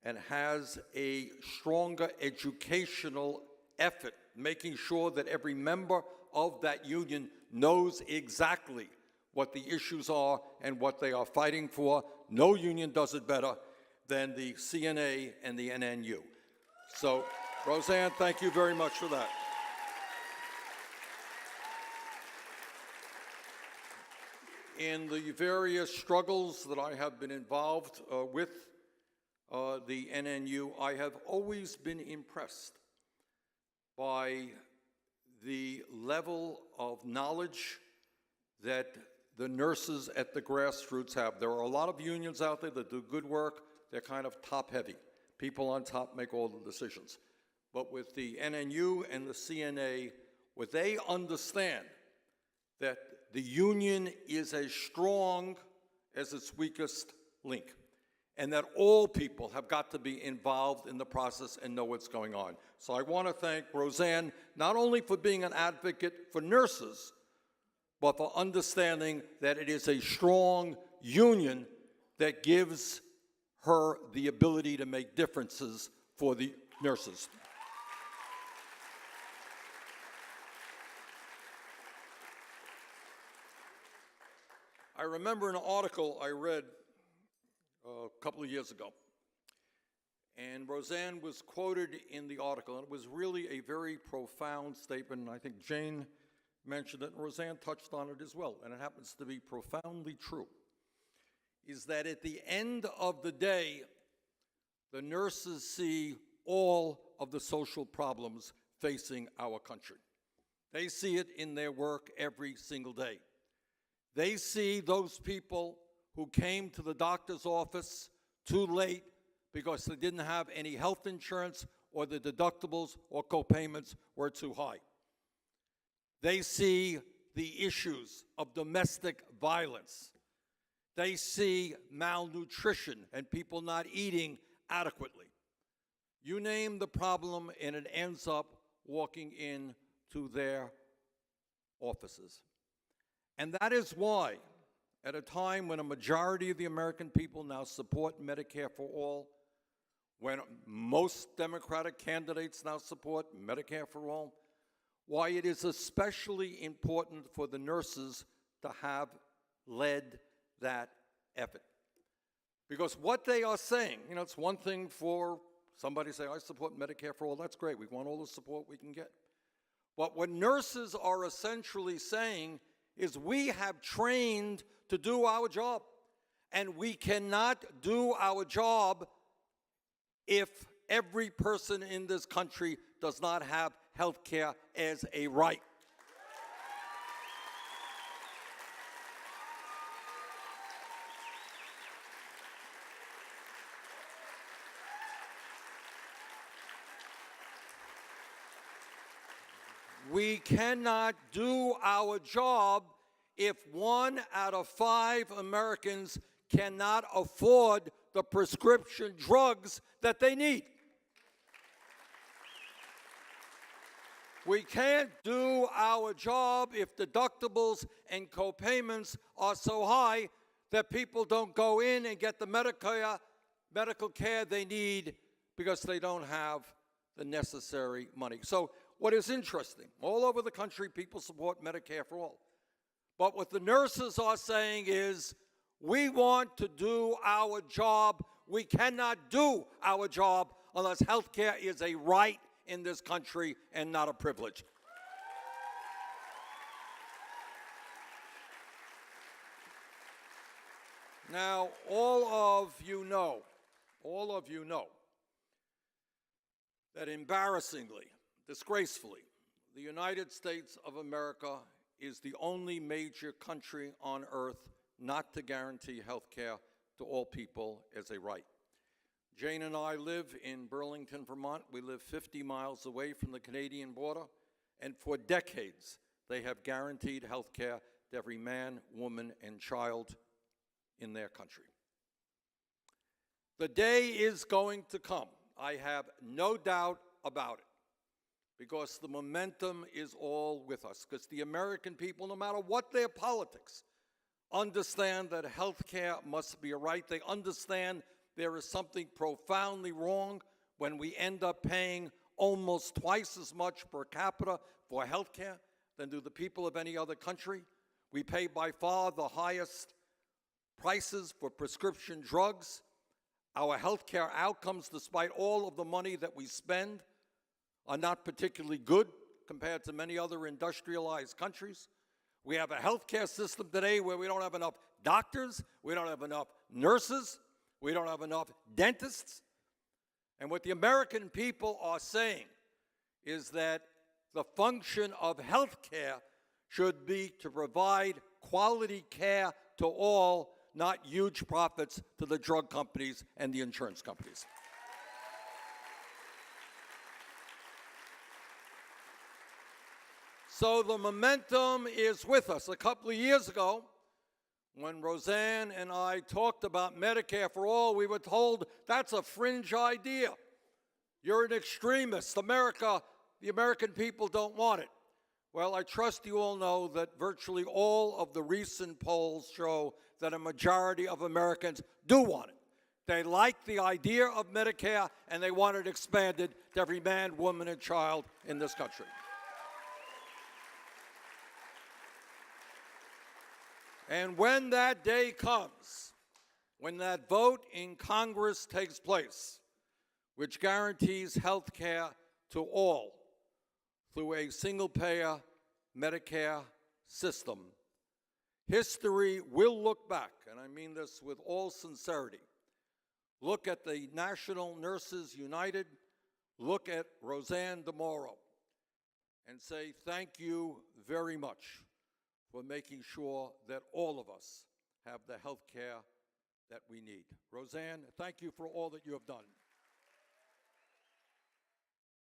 and has a stronger educational effort, making sure that every member of that union knows exactly what the issues are and what they are fighting for. No union does it better than the CNA and the NNU. So, RoseAnn, thank you very much for that. In the various struggles that I have been involved with the NNU, I have always been impressed by the level of knowledge that the nurses at the grassroots have. There are a lot of unions out there that do good work. They're kind of top-heavy. People on top make all the decisions. But with the NNU and the CNA, what they understand that the union is as strong as its weakest link, and that all people have got to be involved in the process and know what's going on. So I want to thank RoseAnn not only for being an advocate for nurses, but for understanding that it is a strong union that gives her the ability to make differences for the nurses. I remember an article I read a couple of years ago, and RoseAnn was quoted in the article, and it was really a very profound statement, and I think Jane mentioned it, and RoseAnn touched on it as well, and it happens to be profoundly true, is that at the end of the day, the nurses see all of the social problems facing our country. They see it in their work every single day. They see those people who came to the doctor's office too late because they didn't have any health insurance or the deductibles or co-payments were too high. They see the issues of domestic violence. They see malnutrition and people not eating adequately. You name the problem and it ends up walking into their offices. And that is why, at a time when a majority of the American people now support Medicare for all, when most Democratic candidates now support Medicare for all, why it is especially important for the nurses to have led that effort. Because what they are saying, you know, it's one thing for somebody to say, I support Medicare for all, that's great, we want all the support we can get. But what nurses are essentially saying is we have trained to do our job, and we cannot do our job if every person in this country does not have health care as a right. We cannot do our job if 1 out of 5 Americans cannot afford the prescription drugs that they need. We can't do our job if deductibles and co-payments are so high that people don't go in and get the medical care they need because they don't have the necessary money. So what is interesting, all over the country, people support Medicare for all. But what the nurses are saying is, we want to do our job. We cannot do our job unless health care is a right in this country and not a privilege. Now, all of you know that embarrassingly, disgracefully, the United States of America is the only major country on earth not to guarantee health care to all people as a right. Jane and I live in Burlington, Vermont. We live 50 miles away from the Canadian border, and for decades they have guaranteed health care to every man, woman, and child in their country. The day is going to come, I have no doubt about it, because the momentum is all with us, because the American people, no matter what their politics, understand that health care must be a right. They understand there is something profoundly wrong when we end up paying almost twice as much per capita for health care than do the people of any other country, We pay by far the highest prices for prescription drugs. Our healthcare outcomes, despite all of the money that we spend, are not particularly good compared to many other industrialized countries. We have a healthcare system today where we don't have enough doctors, we don't have enough nurses, we don't have enough dentists. And what the American people are saying is that the function of healthcare should be to provide quality care to all, not huge profits to the drug companies and the insurance companies. So the momentum is with us. A couple of years ago, when RoseAnn and I talked about Medicare for all, we were told that's a fringe idea. You're an extremist. The American people don't want it. Well, I trust you all know that virtually all of the recent polls show that a majority of Americans do want it. They like the idea of Medicare, and they want it expanded to every man, woman, and child in this country. And when that day comes, when that vote in Congress takes place, which guarantees health care to all through a single-payer Medicare system, history will look back, and I mean this with all sincerity, look at the National Nurses United, look at RoseAnn DeMoro, and say thank you very much for making sure that all of us have the health care that we need. RoseAnn, thank you for all that you have done.